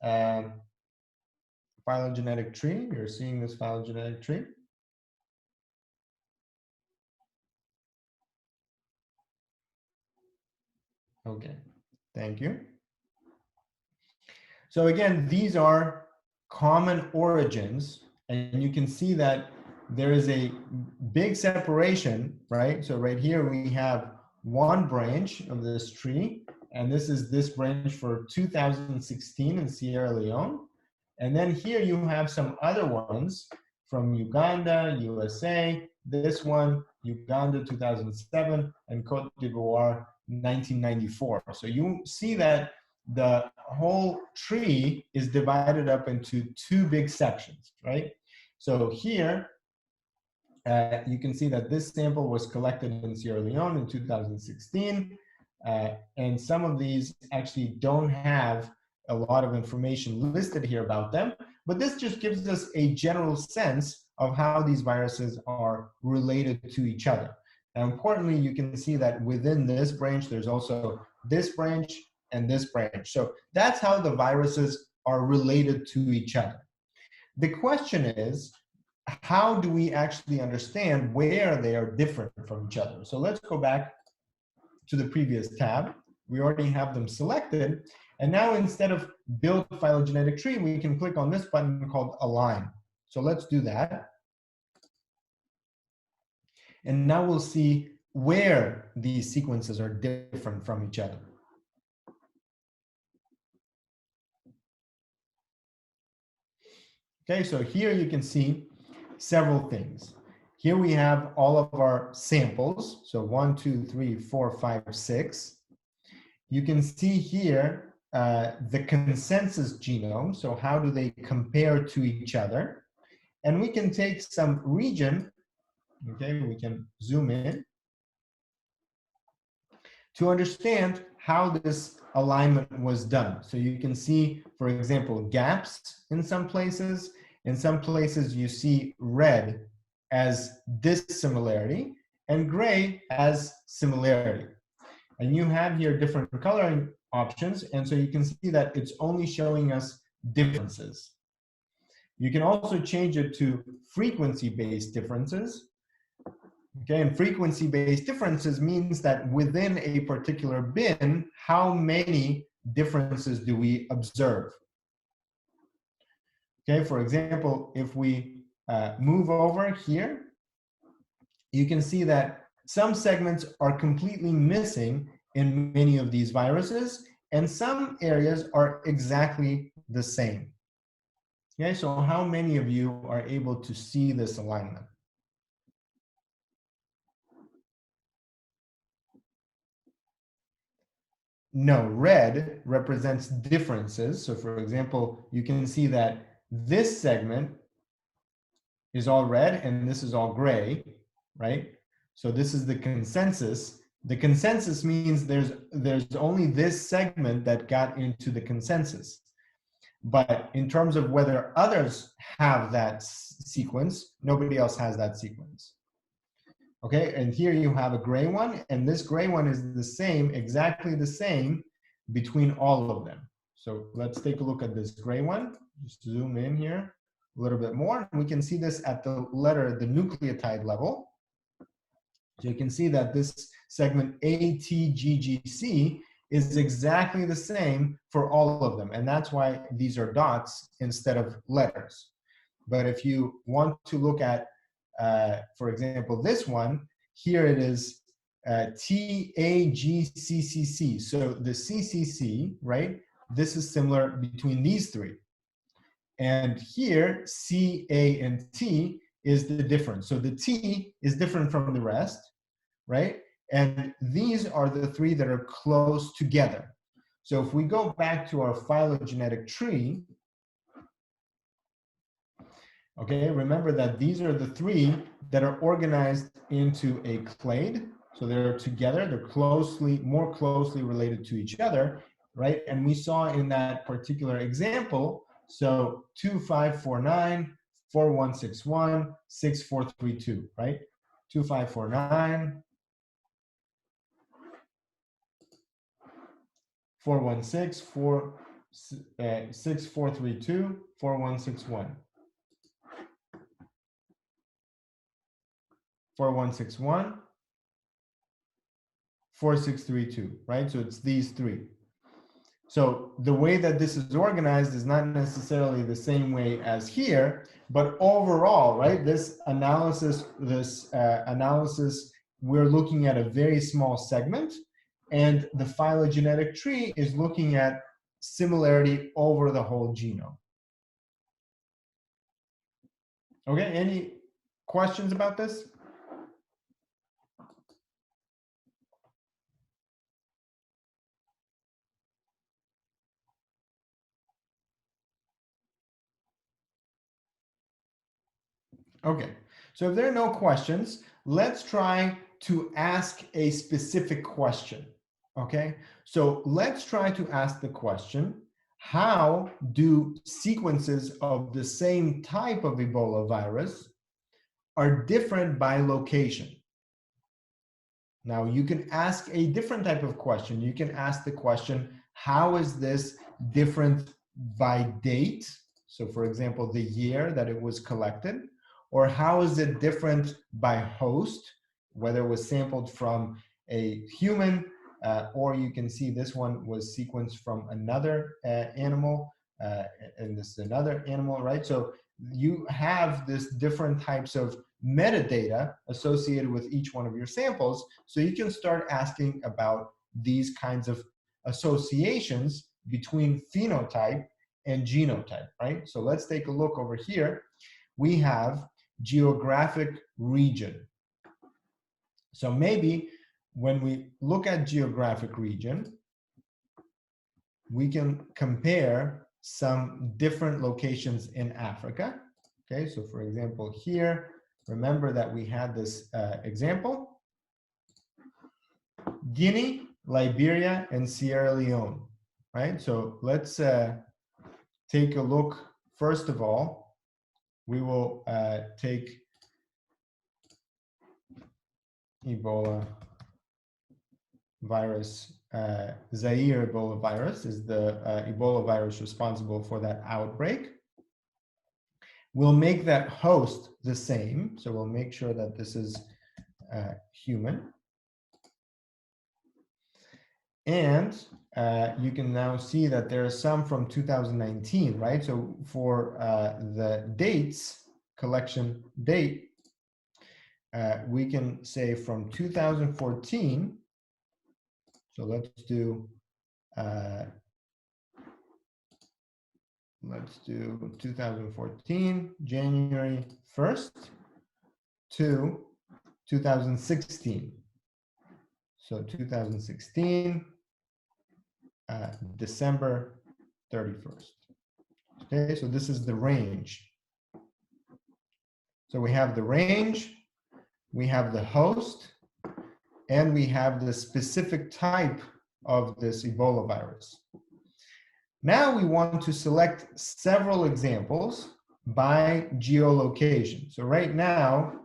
phylogenetic tree? You're seeing this phylogenetic tree? Okay, thank you. So again, these are common origins, and you can see that there is a big separation, right? So right here we have one branch of this tree, and this is this branch for 2016 in Sierra Leone. And then here you have some other ones from Uganda, USA, this one, Uganda 2007, and Cote d'Ivoire 1994. So you see that the whole tree is divided up into two big sections, right? So here, you can see that this sample was collected in Sierra Leone in 2016, and some of these actually don't have a lot of information listed here about them, but this just gives us a general sense of how these viruses are related to each other. Now, importantly, you can see that within this branch, there's also this branch and this branch. So that's how the viruses are related to each other. The question is, how do we actually understand where they are different from each other? So let's go back to the previous tab. We already have them selected. And now instead of build phylogenetic tree, we can click on this button called align. So let's do that. And now we'll see where these sequences are different from each other. Okay, so here you can see several things. Here we have all of our samples. So 1, 2, 3, 4, 5, 6. You can see here the consensus genome. So how do they compare to each other? And we can take some region. Okay, we can zoom in. to understand how this alignment was done. So you can see, for example, gaps in some places. In some places, you see red as dissimilarity and gray as similarity. And you have here different coloring options, and so you can see that it's only showing us differences. You can also change it to frequency-based differences. Okay, and frequency-based differences means that within a particular bin, how many differences do we observe? Okay, for example, if we move over here, you can see that some segments are completely missing in many of these viruses, and some areas are exactly the same. Okay, so how many of you are able to see this alignment? No, red represents differences. So for example, you can see that this segment is all red and this is all gray, right? So this is the consensus. The consensus means there's only this segment that got into the consensus. But in terms of whether others have that sequence, nobody else has that sequence. Okay, and here you have a gray one, and this gray one is the same, exactly the same between all of them. So let's take a look at this gray one. Just zoom in here a little bit more. We can see this at the the nucleotide level. So you can see that this segment ATGGC is exactly the same for all of them. And that's why these are dots instead of letters. But if you want to look at, for example, this one, here it is TAGCCC. So the CCC, right? This is similar between these three. And here, C, A, and T is the difference. So the T is different from the rest, right? And these are the three that are close together. So if we go back to our phylogenetic tree, okay, remember that these are the three that are organized into a clade. So they're together, they're more closely related to each other, right? And we saw in that particular example, so 2549, 4161, 6432, right? 2549, 416, 6432, 4161. 4161, 4632, right? So it's these three. So the way that this is organized is not necessarily the same way as here, but overall, right? This analysis, we're looking at a very small segment, and the phylogenetic tree is looking at similarity over the whole genome. Okay, any questions about this? Okay, so if there are no questions, let's try to ask a specific question, okay? So let's try to ask the question, how do sequences of the same type of Ebola virus are different by location? Now you can ask a different type of question. You can ask the question, how is this different by date? So for example, the year that it was collected, or how is it different by host, whether it was sampled from a human, or you can see this one was sequenced from another animal, and this is another animal, right? So you have this different types of metadata associated with each one of your samples, so you can start asking about these kinds of associations between phenotype and genotype, right? So let's take a look over here. We have geographic region. So maybe when we look at geographic region, we can compare some different locations in Africa. Okay, so for example, here, remember that we had this example. Guinea Liberia, and Sierra Leone, right? So let's take a look. First of all, we will take Ebola virus. Zaire Ebola virus is the Ebola virus responsible for that outbreak. We'll make that host the same. So we'll make sure that this is human. And you can now see that there are some from 2019, right? So for the dates, collection date, we can say from 2014. So let's do 2014, January 1st to 2016. So 2016, December 31st. Okay, so this is the range. So we have the range, we have the host, and we have the specific type of this Ebola virus. Now we want to select several examples by geolocation. So right now,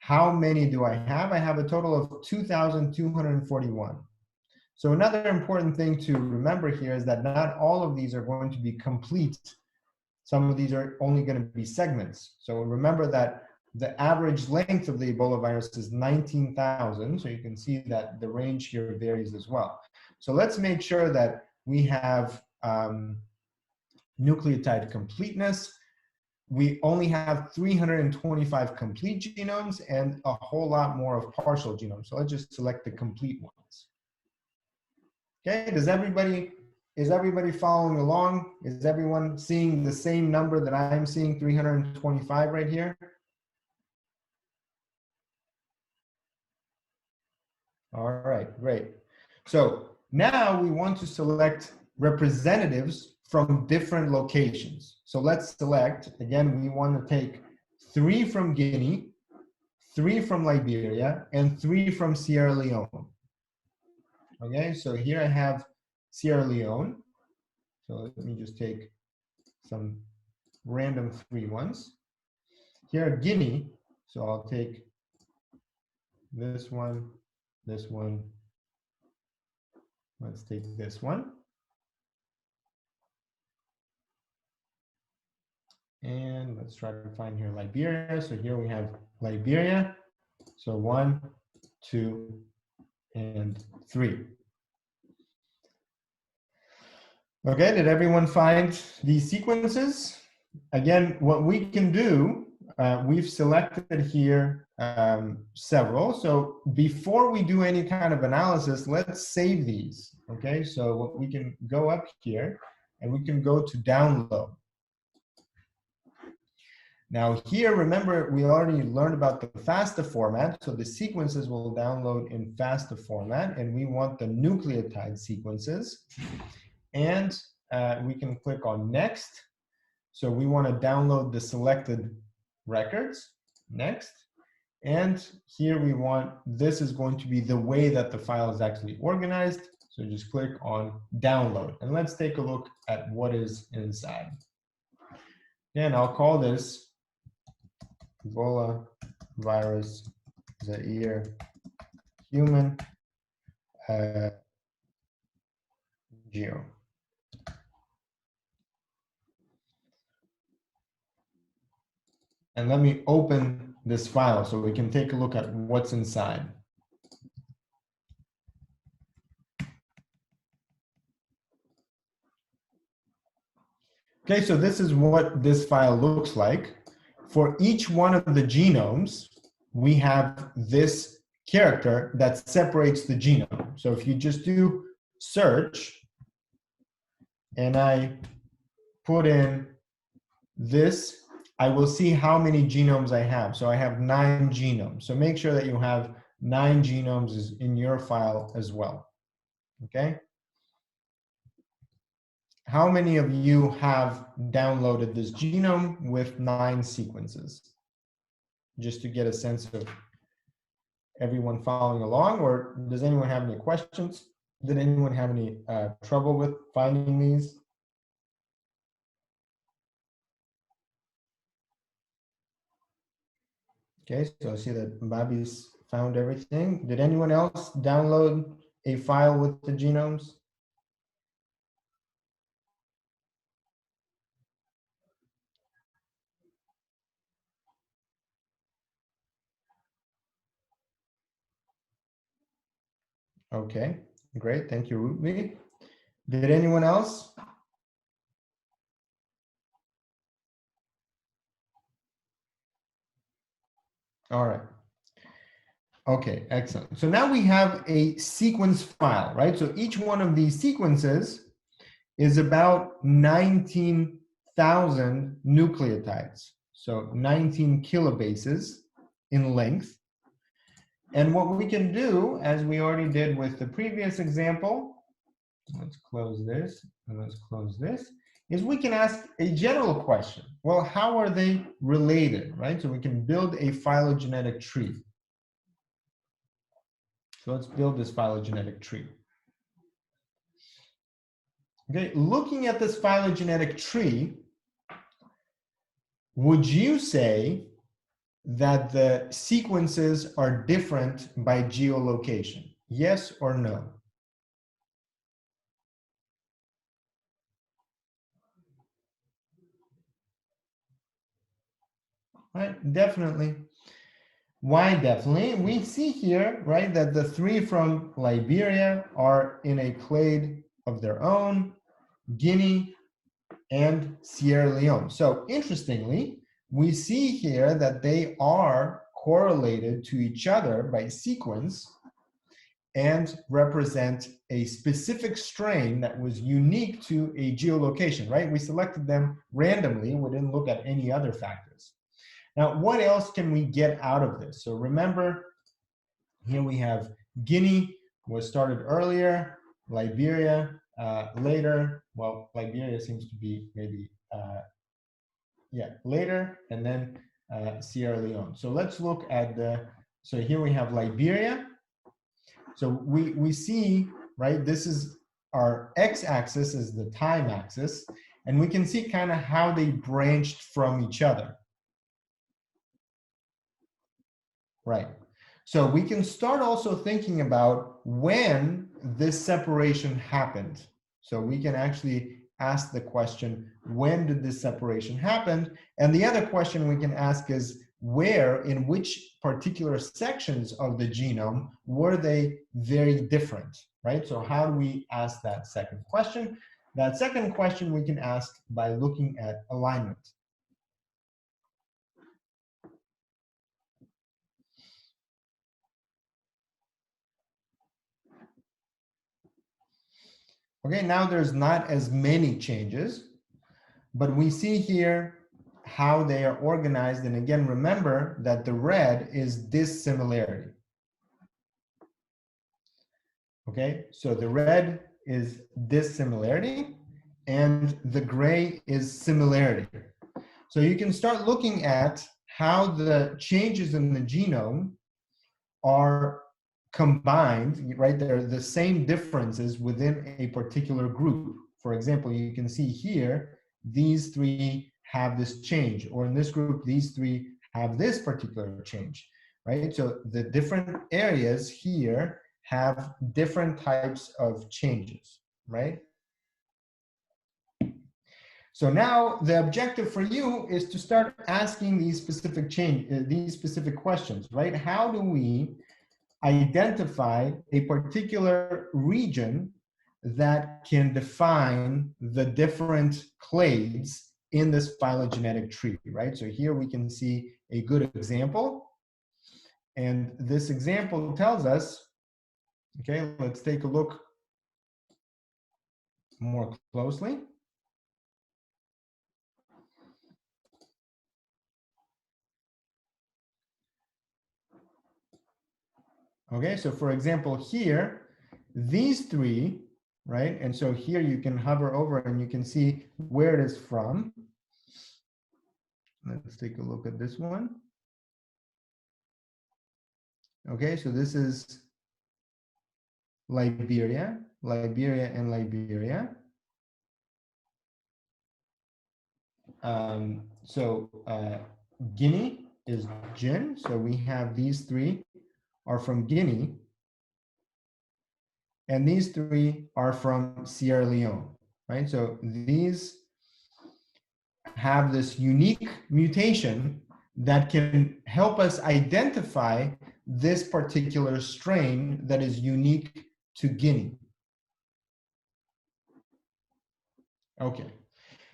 how many do I have? I have a total of 2,241. So another important thing to remember here is that not all of these are going to be complete. Some of these are only going to be segments. So remember that the average length of the Ebola virus is 19,000. So you can see that the range here varies as well. So let's make sure that we have nucleotide completeness. We only have 325 complete genomes and a whole lot more of partial genomes. So let's just select the complete ones. Okay, is everybody following along? Is everyone seeing the same number that I'm seeing, 325 right here? All right, great. So now we want to select representatives from different locations. So let's select, again, we want to take 3 from Guinea, 3 from Liberia, and 3 from Sierra Leone. Okay, so here I have Sierra Leone. So let me just take some random 3 ones. Here Guinea, so I'll take this one, this one. Let's take this one. And let's try to find here Liberia. So here we have Liberia. So 1, 2, and 3. Okay, did everyone find these sequences? Again, what we can do, we've selected here several. So before we do any kind of analysis, let's save these. Okay, so we can go up here and we can go to download. Now here, remember, we already learned about the FASTA format. So the sequences will download in FASTA format, and we want the nucleotide sequences. And we can click on next. So we want to download the selected records, next. And here we want, this is going to be the way that the file is actually organized. So just click on download. And let's take a look at what is inside. Again, I'll call this Ebola virus Zaire human geo. And let me open this file so we can take a look at what's inside. Okay, so this is what this file looks like. For each one of the genomes, we have this character that separates the genome. So if you just do search and I put in this, I will see how many genomes I have. So I have 9 genomes. So make sure that you have 9 genomes in your file as well. Okay? How many of you have downloaded this genome with 9 sequences? Just to get a sense of everyone following along, or does anyone have any questions? Did anyone have any trouble with finding these? Okay, so I see that Bobby's found everything. Did anyone else download a file with the genomes? Okay, great. Thank you, Ruby. Did anyone else? All right. Okay, excellent. So now we have a sequence file, right? So each one of these sequences is about 19,000 nucleotides. So 19 kilobases in length. And what we can do, as we already did with the previous example, let's close this and let's close this, is we can ask a general question. Well, how are they related, right? So we can build a phylogenetic tree. So let's build this phylogenetic tree. Okay, looking at this phylogenetic tree, would you say that the sequences are different by geolocation? Yes or no? Right, definitely. Why definitely? We see here, right, that the three from Liberia are in a clade of their own, Guinea, and Sierra Leone. So interestingly, we see here that they are correlated to each other by sequence and represent a specific strain that was unique to a geolocation, right? We selected them randomly. We didn't look at any other factors. Now, what else can we get out of this? So remember, here we have Guinea was started earlier, Liberia later. Well, Liberia seems to be maybe, later, and then Sierra Leone. So let's look at so here we have Liberia. So we see, right, this is our x-axis is the time axis, and we can see kind of how they branched from each other. Right. So we can start also thinking about when this separation happened. So we can actually ask the question, when did this separation happen? And the other question we can ask is, where, in which particular sections of the genome were they very different, right? So how do we ask that second question? That second question we can ask by looking at alignment. Okay, now there's not as many changes, but we see here how they are organized. And again, remember that the red is dissimilarity. Okay, so the red is dissimilarity and the gray is similarity. So you can start looking at how the changes in the genome are combined, right? They're the same differences within a particular group. For example, you can see here, these three have this change, or in this group, these three have this particular change, right? So the different areas here have different types of changes, right? So now the objective for you is to start asking these specific questions, right? How do we identify a particular region that can define the different clades in this phylogenetic tree, right? So here we can see a good example. And this example tells us, okay, let's take a look more closely. Okay, so for example, here, these three, right? And so here you can hover over and you can see where it is from. Let's take a look at this one. Okay, so this is Liberia. Liberia and Liberia. Guinea is Jin. So we have these three are from Guinea. And these three are from Sierra Leone, right? So these have this unique mutation that can help us identify this particular strain that is unique to Guinea. Okay.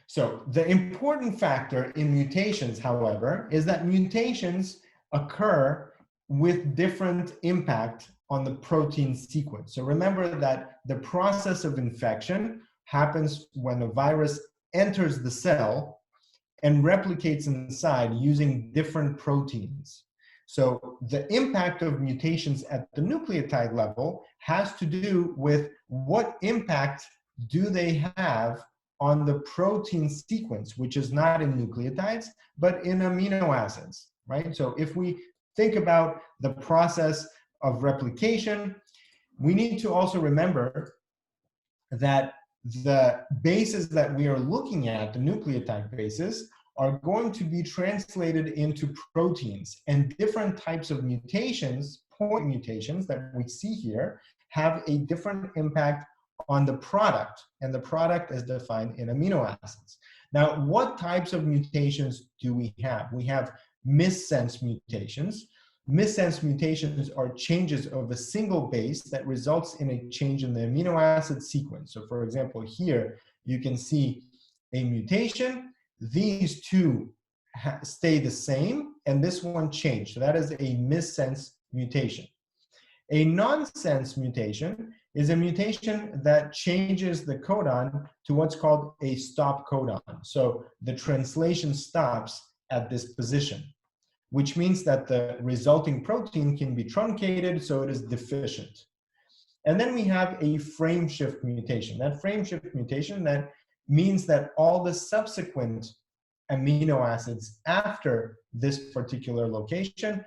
So the important factor in mutations, however, is that mutations occur with different impact on the protein sequence. So remember that the process of infection happens when a virus enters the cell and replicates inside using different proteins. So the impact of mutations at the nucleotide level has to do with what impact do they have on the protein sequence, which is not in nucleotides, but in amino acids, right? So if we think about the process of replication, we need to also remember that the bases that we are looking at, the nucleotide bases, are going to be translated into proteins, and different types of mutations, point mutations that we see here, have a different impact on the product, and the product is defined in amino acids. Now, what types of mutations do we have? We have missense mutations. Missense mutations are changes of a single base that results in a change in the amino acid sequence. So for example, here you can see a mutation. These two stay the same, and this one changed. So that is a missense mutation. A nonsense mutation is a mutation that changes the codon to what's called a stop codon. So the translation stops at this position, which means that the resulting protein can be truncated, so it is deficient. And then we have a frame shift mutation. That frame shift mutation, that means that all the subsequent amino acids after this particular location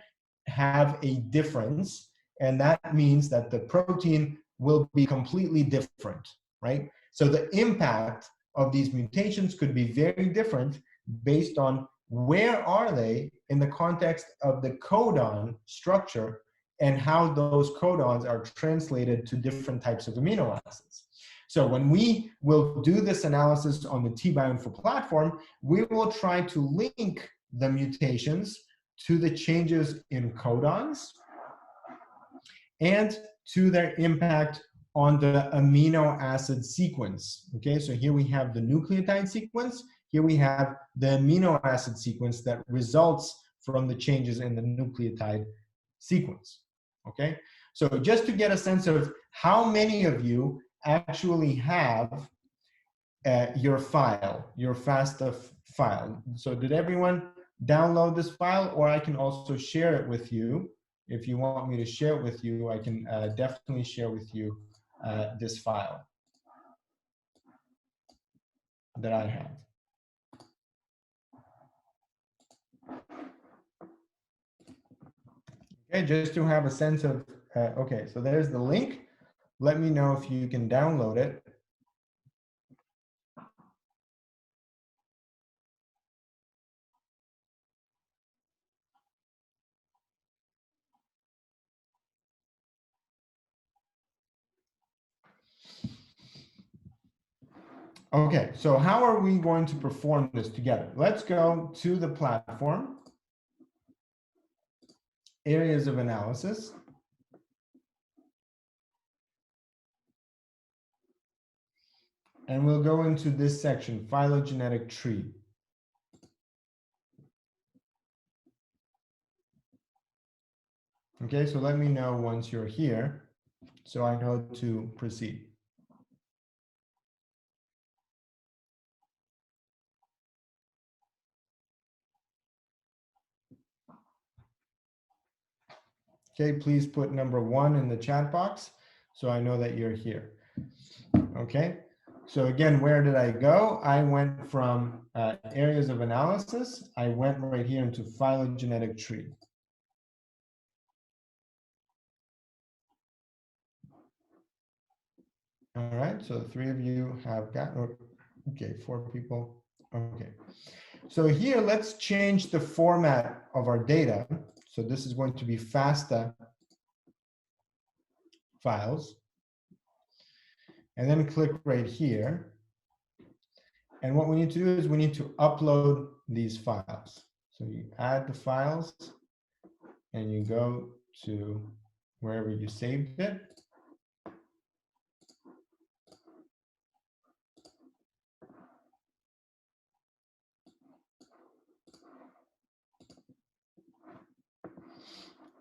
have a difference, and that means that the protein will be completely different, right? So the impact of these mutations could be very different based on where are they in the context of the codon structure and how those codons are translated to different types of amino acids. So when we will do this analysis on the T-Bioinfo platform, we will try to link the mutations to the changes in codons and to their impact on the amino acid sequence. Okay, so here we have the nucleotide sequence. Here we have the amino acid sequence that results from the changes in the nucleotide sequence. Okay, so just to get a sense of how many of you actually have your file, your FASTA file. So did everyone download this file, or I can also share it with you? If you want me to share it with you, I can definitely share with you this file that I have. Okay, just to have a sense of, okay, so there's the link. Let me know if you can download it. Okay, so how are we going to perform this together? Let's go to the platform, areas of analysis. And we'll go into this section, phylogenetic tree. Okay, so let me know once you're here so I know to proceed. Okay, please put number 1 in the chat box so I know that you're here. Okay, so again, where did I go? I went from areas of analysis. I went right here into phylogenetic tree. All right, so 3 of you have got, okay, 4 people. Okay, so here let's change the format of our data. So this is going to be FASTA files. And then click right here. And what we need to do is we need to upload these files. So you add the files and you go to wherever you saved it.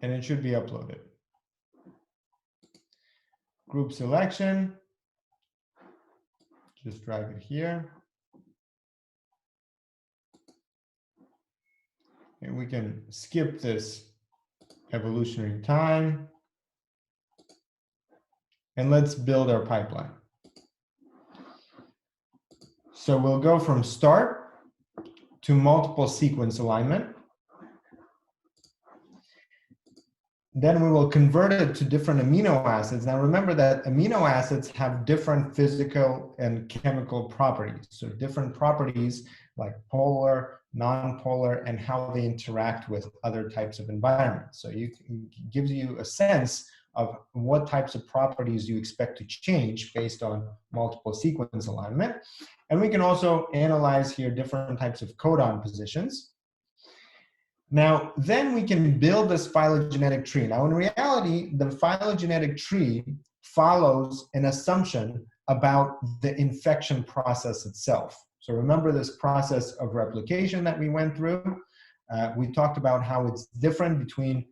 And it should be uploaded. Group selection, just drag it here. And we can skip this evolutionary time. And let's build our pipeline. So we'll go from start to multiple sequence alignment. Then we will convert it to different amino acids. Now remember that amino acids have different physical and chemical properties. So different properties like polar, non-polar, and how they interact with other types of environments. So it gives you a sense of what types of properties you expect to change based on multiple sequence alignment. And we can also analyze here different types of codon positions. Now, then we can build this phylogenetic tree. Now, in reality, the phylogenetic tree follows an assumption about the infection process itself. So remember this process of replication that we went through. We talked about how it's different between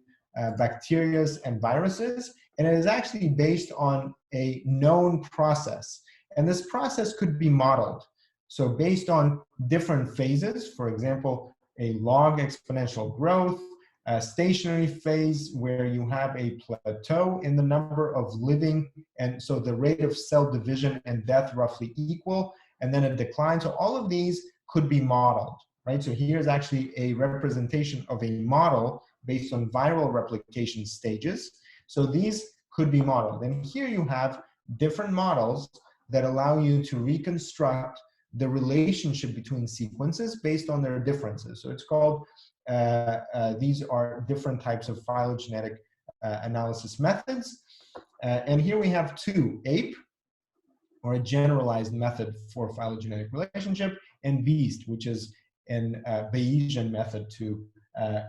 bacteria and viruses, and it is actually based on a known process. And this process could be modeled. So based on different phases, for example, a log exponential growth, a stationary phase where you have a plateau in the number of living, and so the rate of cell division and death roughly equal, and then a decline. So all of these could be modeled, right? So here's actually a representation of a model based on viral replication stages. So these could be modeled. And here you have different models that allow you to reconstruct the relationship between sequences based on their differences. So it's called, these are different types of phylogenetic analysis methods. And here we have 2, APE, or a generalized method for phylogenetic relationship, and BEAST, which is an Bayesian method to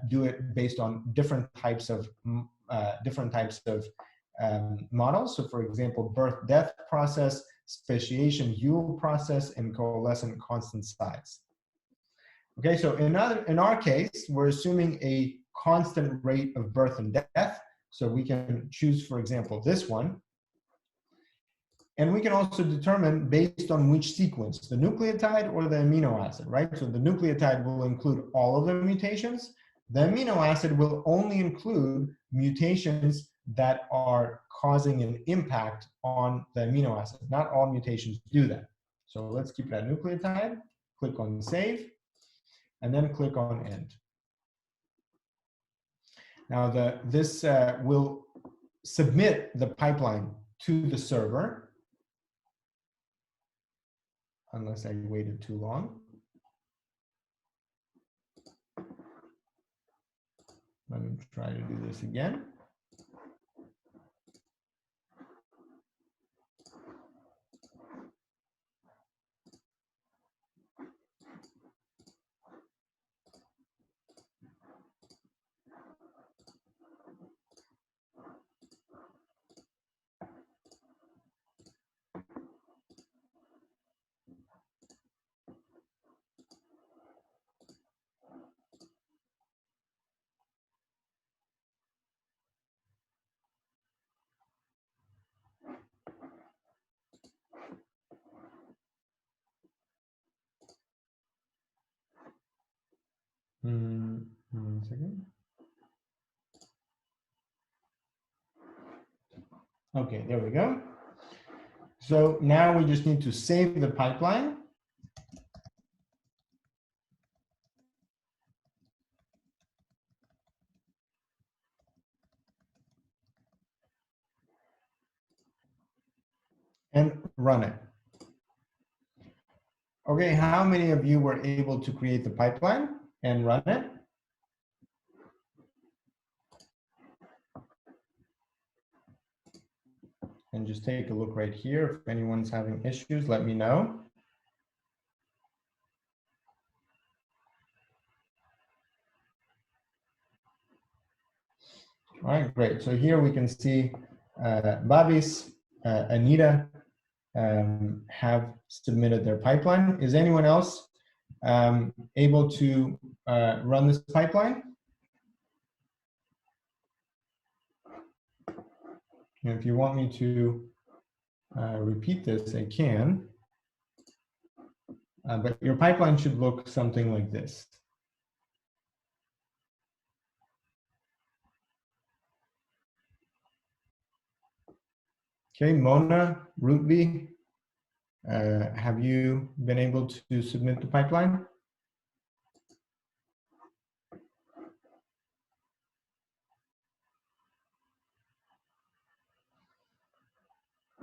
do it based on different types of models. So for example, birth-death process, speciation Yule process, and coalescent constant size. Okay, so in our case, we're assuming a constant rate of birth and death. So we can choose, for example, this one. And we can also determine based on which sequence, the nucleotide or the amino acid, right? So the nucleotide will include all of the mutations. The amino acid will only include mutations that are causing an impact on the amino acid. Not all mutations do that. So let's keep that nucleotide, click on save, and then click on end. Now this will submit the pipeline to the server, unless I waited too long. Let me try to do this again. One second. Okay, there we go. So now we just need to save the pipeline. And run it. Okay, how many of you were able to create the pipeline and run it? And just take a look right here. If anyone's having issues, let me know. All right, great. So here we can see Babis, Anita have submitted their pipeline. Is anyone else able to run this pipeline? And if you want me to repeat this, I can. But your pipeline should look something like this. Okay, Mona, Rootby, have you been able to submit the pipeline?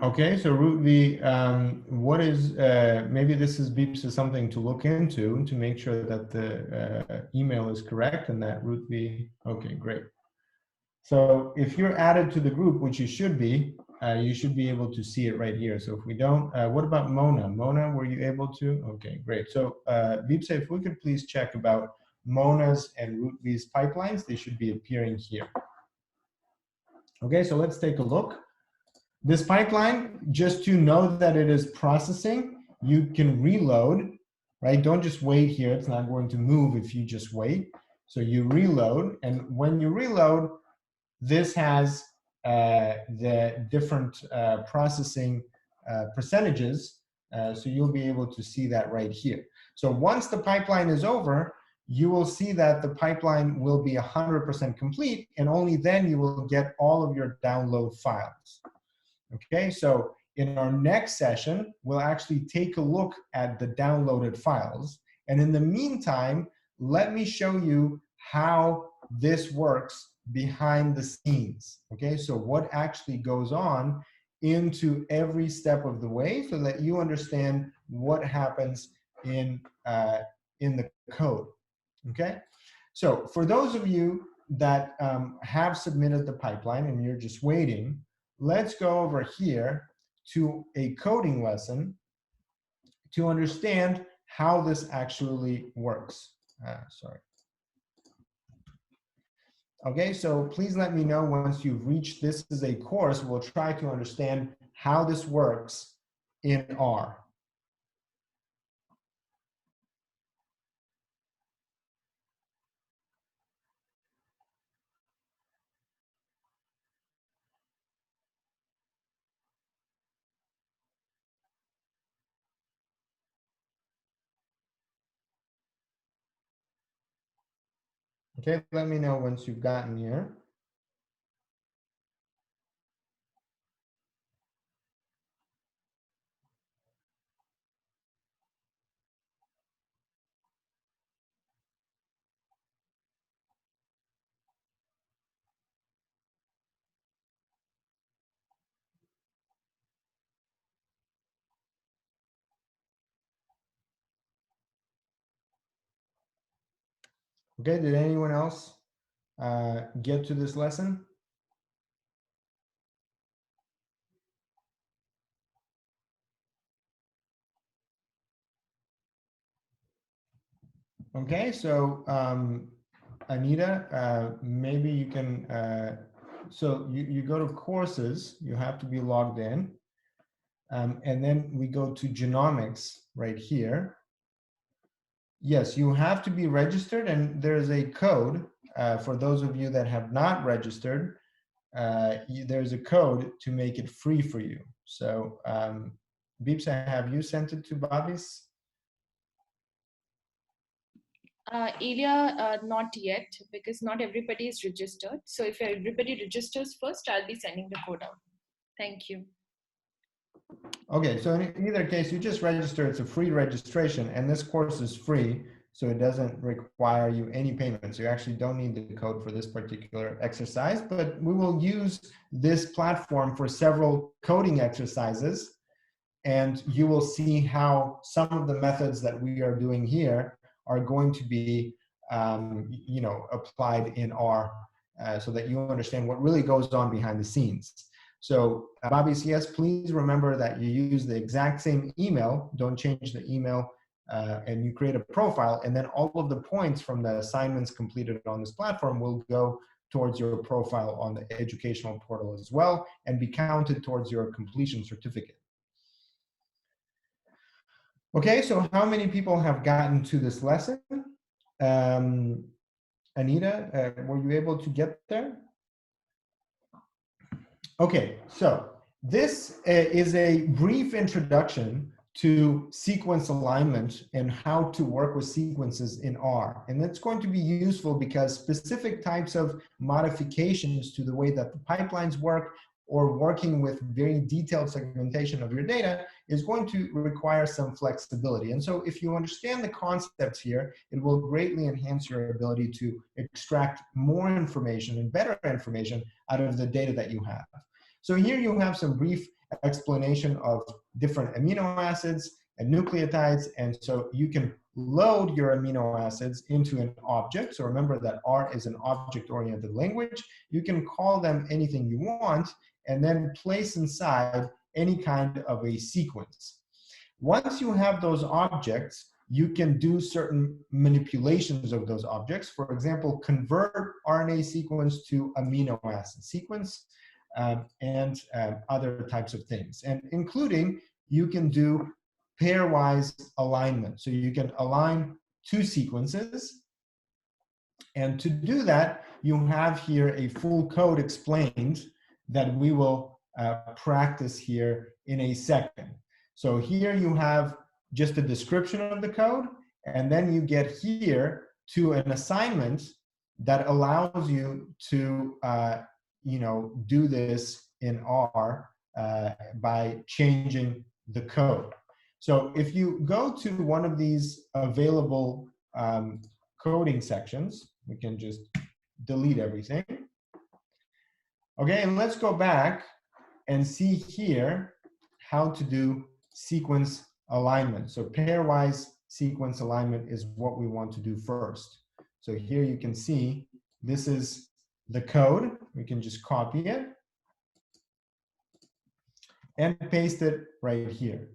Okay, so Rootby, what is, maybe this is Beeps is something to look into to make sure that the email is correct and that Rootby, okay, great. So if you're added to the group, which you should be able to see it right here. So if we don't, what about Mona? Mona, were you able to? Okay, great. So Beeps, if we could please check about Mona's and Rootby's pipelines, they should be appearing here. Okay, so let's take a look. This pipeline, just to know that it is processing, you can reload, right? Don't just wait here. It's not going to move if you just wait. So you reload, and when you reload, this has the different processing percentages, so you'll be able to see that right here. So once the pipeline is over, you will see that the pipeline will be 100% complete, and only then you will get all of your download files. Okay, so in our next session, we'll actually take a look at the downloaded files. And in the meantime, let me show you how this works behind the scenes. Okay, so what actually goes on into every step of the way so that you understand what happens in the code. Okay, so for those of you that have submitted the pipeline and you're just waiting, let's go over here to a coding lesson to understand how this actually works. Sorry. Okay, so please let me know once you've reached this as a course. We'll try to understand how this works in R. Okay, let me know once you've gotten here. Okay, did anyone else get to this lesson? Okay, so Anita, maybe you can, so you go to courses, you have to be logged in, and then we go to genomics right here. Yes, you have to be registered, and there's a code for those of you that have not registered. There's a code to make it free for you. So Beepsa, have you sent it to Babis? Ilya, not yet, because not everybody is registered. So if everybody registers first, I'll be sending the code out. Thank you. Okay, so in either case, you just register. It's a free registration, and this course is free, so it doesn't require you any payments. You actually don't need the code for this particular exercise, but we will use this platform for several coding exercises and you will see how some of the methods that we are doing here are going to be applied in R, so that you understand what really goes on behind the scenes. So Bobby CS, please remember that you use the exact same email, don't change the email, and you create a profile, and then all of the points from the assignments completed on this platform will go towards your profile on the educational portal as well, and be counted towards your completion certificate. Okay, so how many people have gotten to this lesson? Anita, were you able to get there? Okay, so this is a brief introduction to sequence alignment and how to work with sequences in R. And that's going to be useful because specific types of modifications to the way that the pipelines work, or working with very detailed segmentation of your data, is going to require some flexibility. And so if you understand the concepts here, it will greatly enhance your ability to extract more information and better information out of the data that you have. So here you have some brief explanation of different amino acids and nucleotides, and so you can load your amino acids into an object. So remember that R is an object-oriented language. You can call them anything you want, and then place inside any kind of a sequence. Once you have those objects, you can do certain manipulations of those objects. For example, convert RNA sequence to amino acid sequence, and other types of things. And including, you can do pairwise alignment. So you can align two sequences. And to do that, you have here a full code explained that we will practice here in a second. So here you have just a description of the code, and then you get here to an assignment that allows you to do this in R by changing the code. So if you go to one of these available coding sections, we can just delete everything. Okay, and let's go back and see here how to do sequence alignment. So pairwise sequence alignment is what we want to do first. So here you can see this is the code. We can just copy it and paste it right here.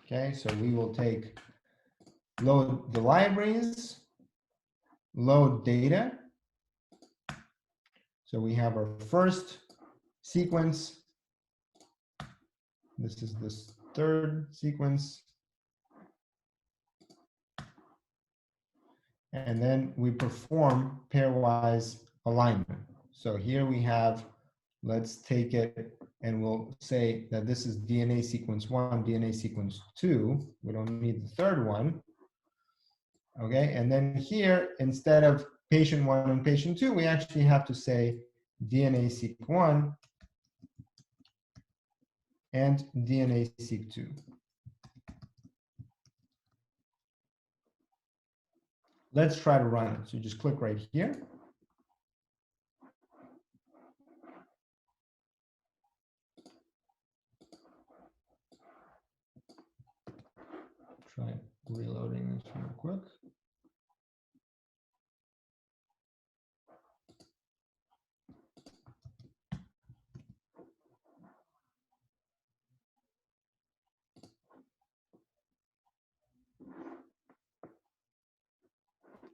Okay, so we will load the libraries, load data. So we have our first sequence. This is this third sequence. And then we perform pairwise alignment. So here we have, let's take it and we'll say that this is DNA sequence 1, DNA sequence 2. We don't need the third one. Okay, and then here, instead of patient 1 and patient 2, we actually have to say DNA seq 1 and DNA seq 2. Let's try to run it. So just click right here. Try reloading this real quick.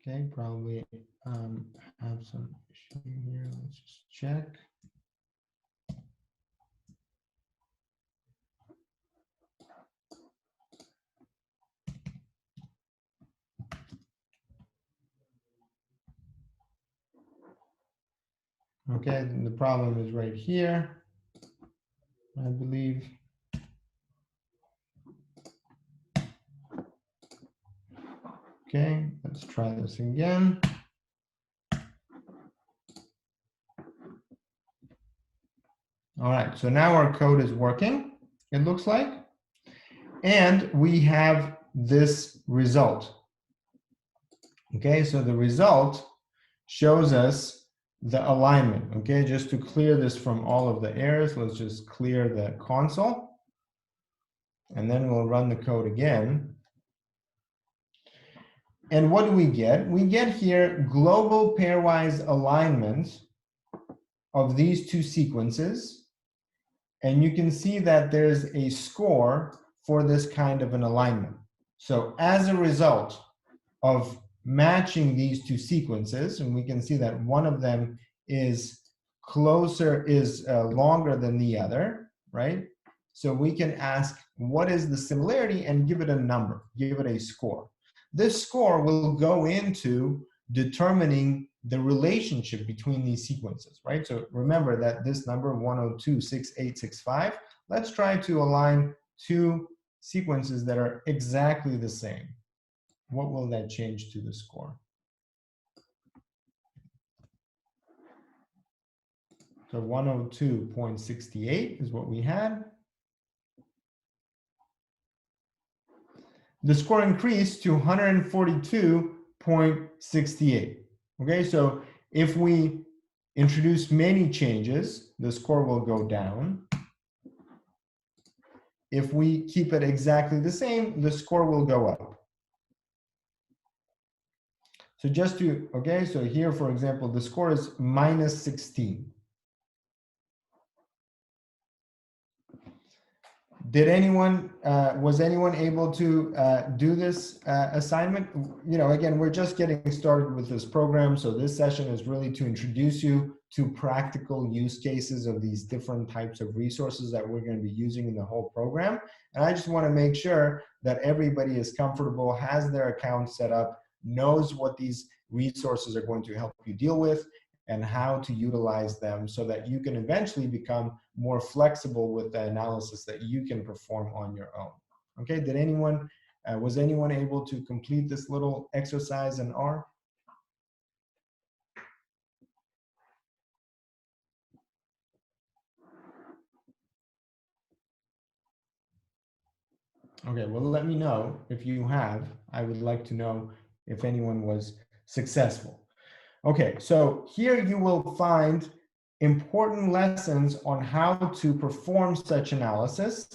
Okay, probably have some issue here. Let's just check. Okay, the problem is right here, I believe. Okay, let's try this again. All right, so now our code is working, it looks like. And we have this result. Okay, so the result shows us the alignment, okay? Just to clear this from all of the errors, let's just clear the console. And then we'll run the code again. And what do we get? We get here global pairwise alignment of these two sequences. And you can see that there's a score for this kind of an alignment. So as a result of matching these two sequences, and we can see that one of them is longer than the other, right? So we can ask, what is the similarity, and give it a number, give it a score. This score will go into determining the relationship between these sequences, right? So remember that this number 102.6865, let's try to align two sequences that are exactly the same. What will that change to the score? So 102.68 is what we had. The score increased to 142.68. Okay, so if we introduce many changes, the score will go down. If we keep it exactly the same, the score will go up. So just to, okay, so here, for example, the score is minus 16. Did anyone, was anyone able to do this assignment? You know, again, we're just getting started with this program. So this session is really to introduce you to practical use cases of these different types of resources that we're going to be using in the whole program. And I just want to make sure that everybody is comfortable, has their account set up, knows what these resources are going to help you deal with, and how to utilize them so that you can eventually become more flexible with the analysis that you can perform on your own. Okay, did anyone, was anyone able to complete this little exercise in R? Okay, well, let me know if you have. I would like to know if anyone was successful. Okay, so here you will find important lessons on how to perform such analysis,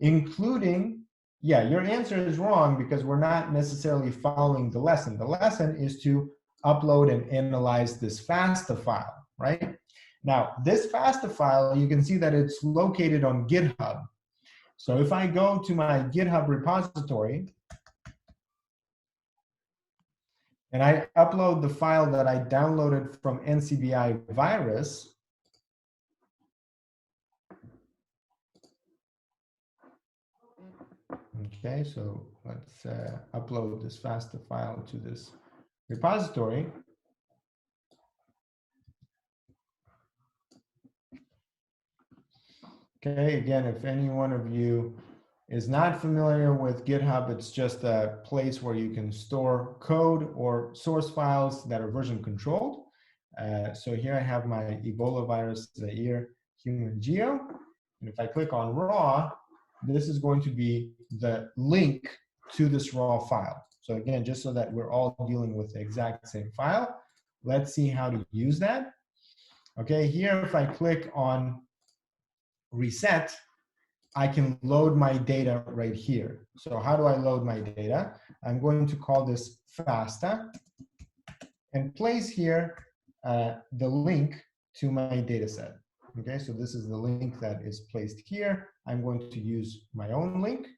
including, yeah, your answer is wrong because we're not necessarily following the lesson. The lesson is to upload and analyze this FASTA file, right? Now, this FASTA file, you can see that it's located on GitHub. So if I go to my GitHub repository and I upload the file that I downloaded from NCBI virus, okay, so let's upload this FASTA file to this repository. Okay, again, if any one of you is not familiar with GitHub, it's just a place where you can store code or source files that are version controlled. So here I have my Ebola virus Zaire human geo. And if I click on raw, this is going to be the link to this raw file. So again, just so that we're all dealing with the exact same file, let's see how to use that. Okay, here if I click on reset, I can load my data right here. So how do I load my data? I'm going to call this FASTA and place here the link to my data set. Okay, so this is the link that is placed here. I'm going to use my own link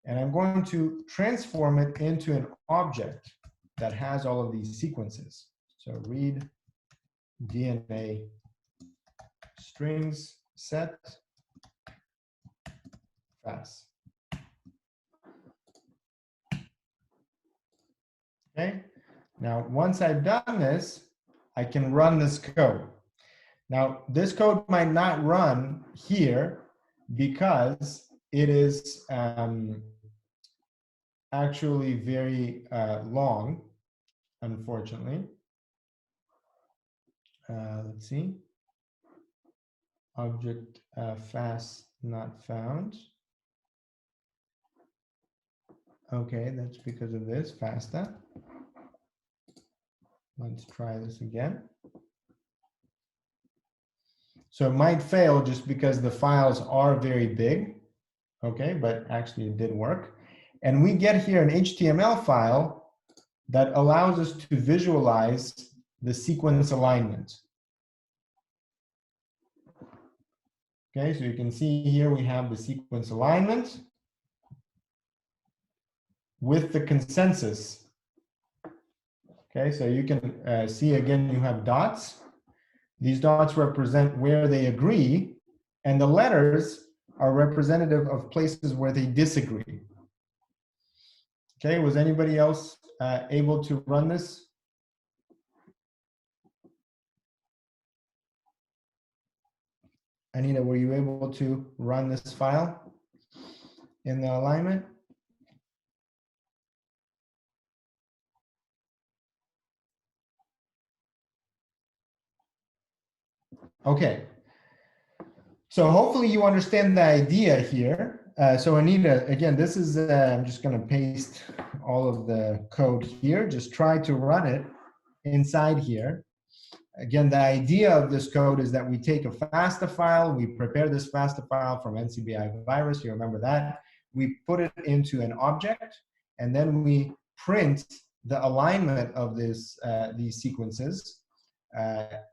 and I'm going to transform it into an object that has all of these sequences. So read DNA strings set FAS. Okay, now once I've done this, I can run this code. Now, this code might not run here because it is actually very long, unfortunately. Let's see. Object FAS not found. Okay, that's because of this FASTA. Let's try this again. So it might fail just because the files are very big, okay, but actually it did work. And we get here an HTML file that allows us to visualize the sequence alignment. Okay, so you can see here we have the sequence alignment with the consensus. Okay, so you can see again, you have dots. These dots represent where they agree, and the letters are representative of places where they disagree. Okay, was anybody else able to run this? Anita, were you able to run this file in the alignment? Okay. So hopefully you understand the idea here. So Anita, again, this is, I'm just going to paste all of the code here. Just try to run it inside here. Again, the idea of this code is that we take a FASTA file, we prepare this FASTA file from NCBI virus, you remember that. We put it into an object, and then we print the alignment of this, these sequences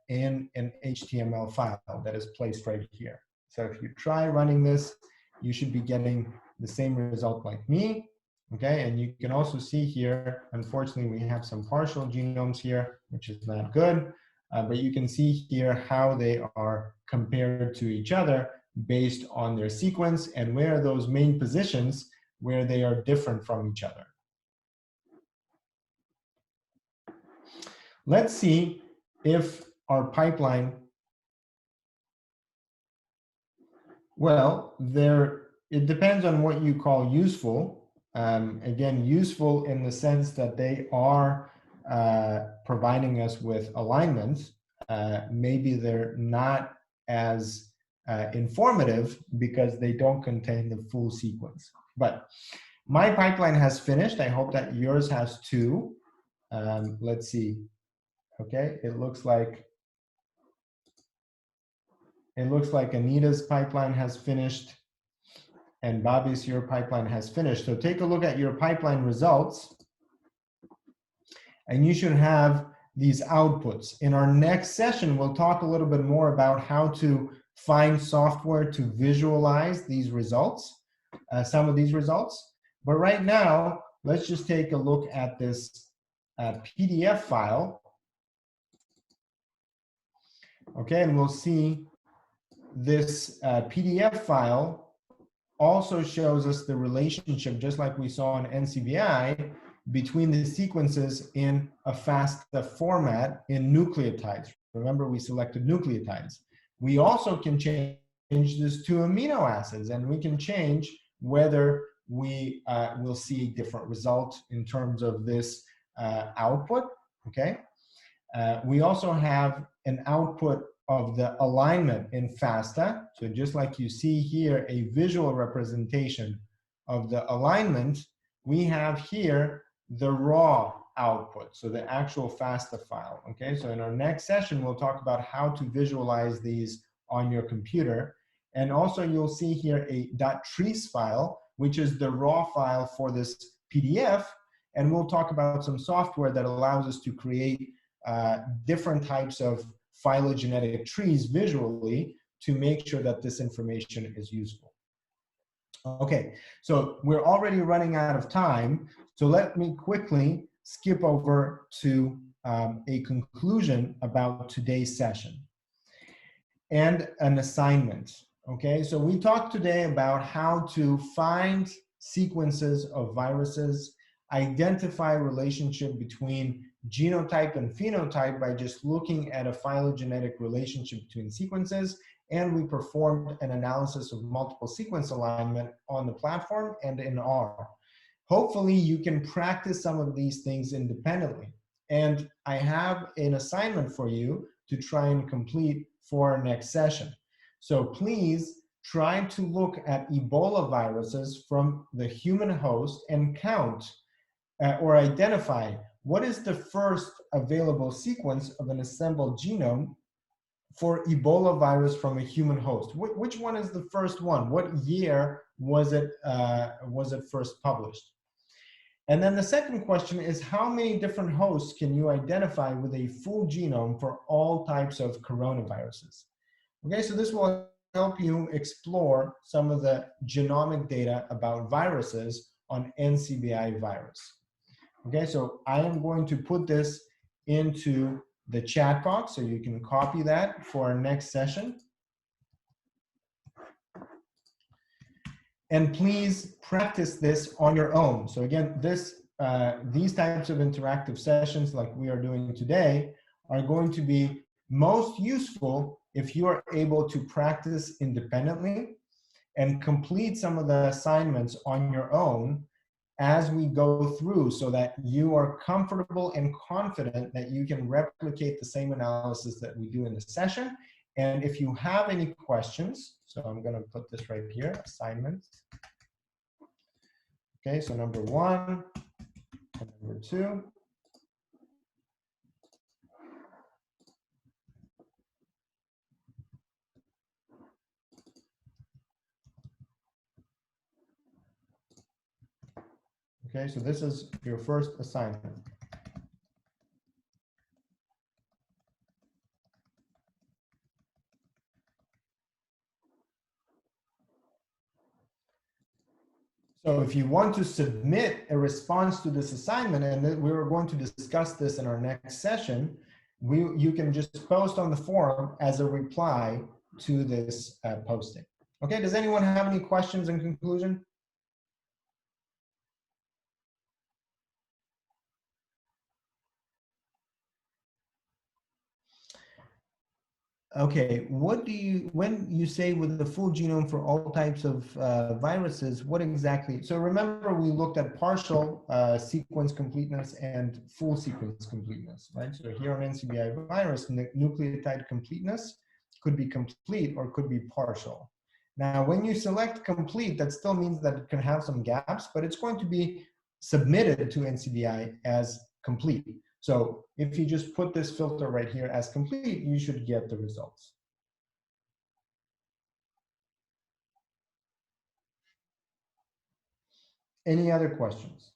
in an HTML file that is placed right here. So if you try running this, you should be getting the same result like me. Okay, and you can also see here, unfortunately, we have some partial genomes here, which is not good. But you can see here how they are compared to each other based on their sequence and where are those main positions where they are different from each other. Let's see if our pipeline, well, it depends on what you call useful. Again, useful in the sense that they are providing us with alignments. Maybe they're not as informative because they don't contain the full sequence. But my pipeline has finished. I hope that yours has too. Let's see. Okay, it looks like Anita's pipeline has finished and Bobby's, your pipeline has finished. So take a look at your pipeline results and you should have these outputs. In our next session, we'll talk a little bit more about how to find software to visualize these results, some of these results. But right now, let's just take a look at this PDF file. Okay, and we'll see this PDF file also shows us the relationship, just like we saw in NCBI, between the sequences in a FASTA format in nucleotides. Remember, we selected nucleotides. We also can change this to amino acids, and we can change whether we will see a different result in terms of this output, okay? We also have an output of the alignment in FASTA. So just like you see here, a visual representation of the alignment, we have here the raw output, so the actual FASTA file, okay? So in our next session, we'll talk about how to visualize these on your computer. And also you'll see here a .trace file, which is the raw file for this PDF. And we'll talk about some software that allows us to create different types of phylogenetic trees visually to make sure that this information is useful. Okay, so we're already running out of time, so let me quickly skip over to a conclusion about today's session and an assignment. Okay, so we talked today about how to find sequences of viruses, identify relationship between genotype and phenotype by just looking at a phylogenetic relationship between sequences, and we performed an analysis of multiple sequence alignment on the platform and in R. Hopefully you can practice some of these things independently. And I have an assignment for you to try and complete for our next session. So please try to look at Ebola viruses from the human host and count or identify what is the first available sequence of an assembled genome for Ebola virus from a human host. Which one is the first one? What year was it first published? And then the second question is, how many different hosts can you identify with a full genome for all types of coronaviruses? Okay, so this will help you explore some of the genomic data about viruses on NCBI virus. Okay, so I am going to put this into the chat box so you can copy that for our next session. And please practice this on your own. So again, these types of interactive sessions like we are doing today are going to be most useful if you are able to practice independently and complete some of the assignments on your own as we go through, so that you are comfortable and confident that you can replicate the same analysis that we do in the session. And if you have any questions, so I'm going to put this right here, assignments. Okay, so number 1 and number 2. Okay, so this is your first assignment. So if you want to submit a response to this assignment, and we are going to discuss this in our next session, you can just post on the forum as a reply to this posting. Okay, does anyone have any questions in conclusion? Okay, when you say with the full genome for all types of viruses, what exactly? So remember, we looked at partial sequence completeness and full sequence completeness, right? So here on NCBI virus, nucleotide completeness could be complete or could be partial. Now, when you select complete, that still means that it can have some gaps, but it's going to be submitted to NCBI as complete. So if you just put this filter right here as complete, you should get the results. Any other questions?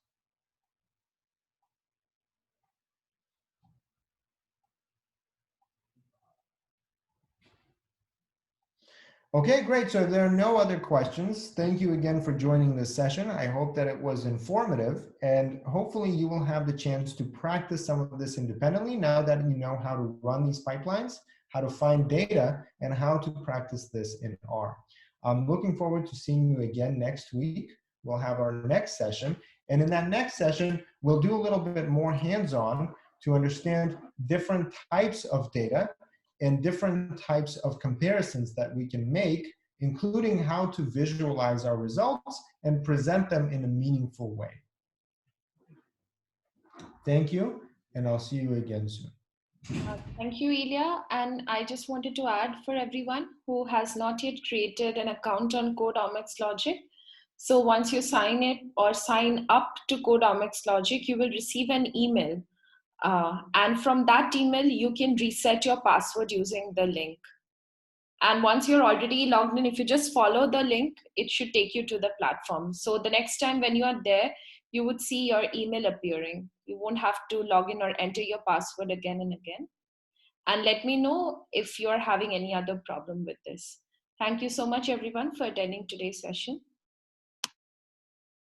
Okay, great. So if there are no other questions, thank you again for joining this session. I hope that it was informative, and hopefully you will have the chance to practice some of this independently now that you know how to run these pipelines, how to find data, and how to practice this in R. I'm looking forward to seeing you again next week. We'll have our next session, and in that next session, we'll do a little bit more hands-on to understand different types of data and different types of comparisons that we can make, including how to visualize our results and present them in a meaningful way. Thank you, and I'll see you again soon. Thank you, Ilya. And I just wanted to add for everyone who has not yet created an account on Code OmicsLogic. So once you sign it or sign up to Code OmicsLogic, you will receive an email. And from that email, you can reset your password using the link. And once you're already logged in, if you just follow the link, it should take you to the platform. So the next time when you are there, you would see your email appearing. You won't have to log in or enter your password again and again. And let me know if you're having any other problem with this. Thank you so much, everyone, for attending today's session.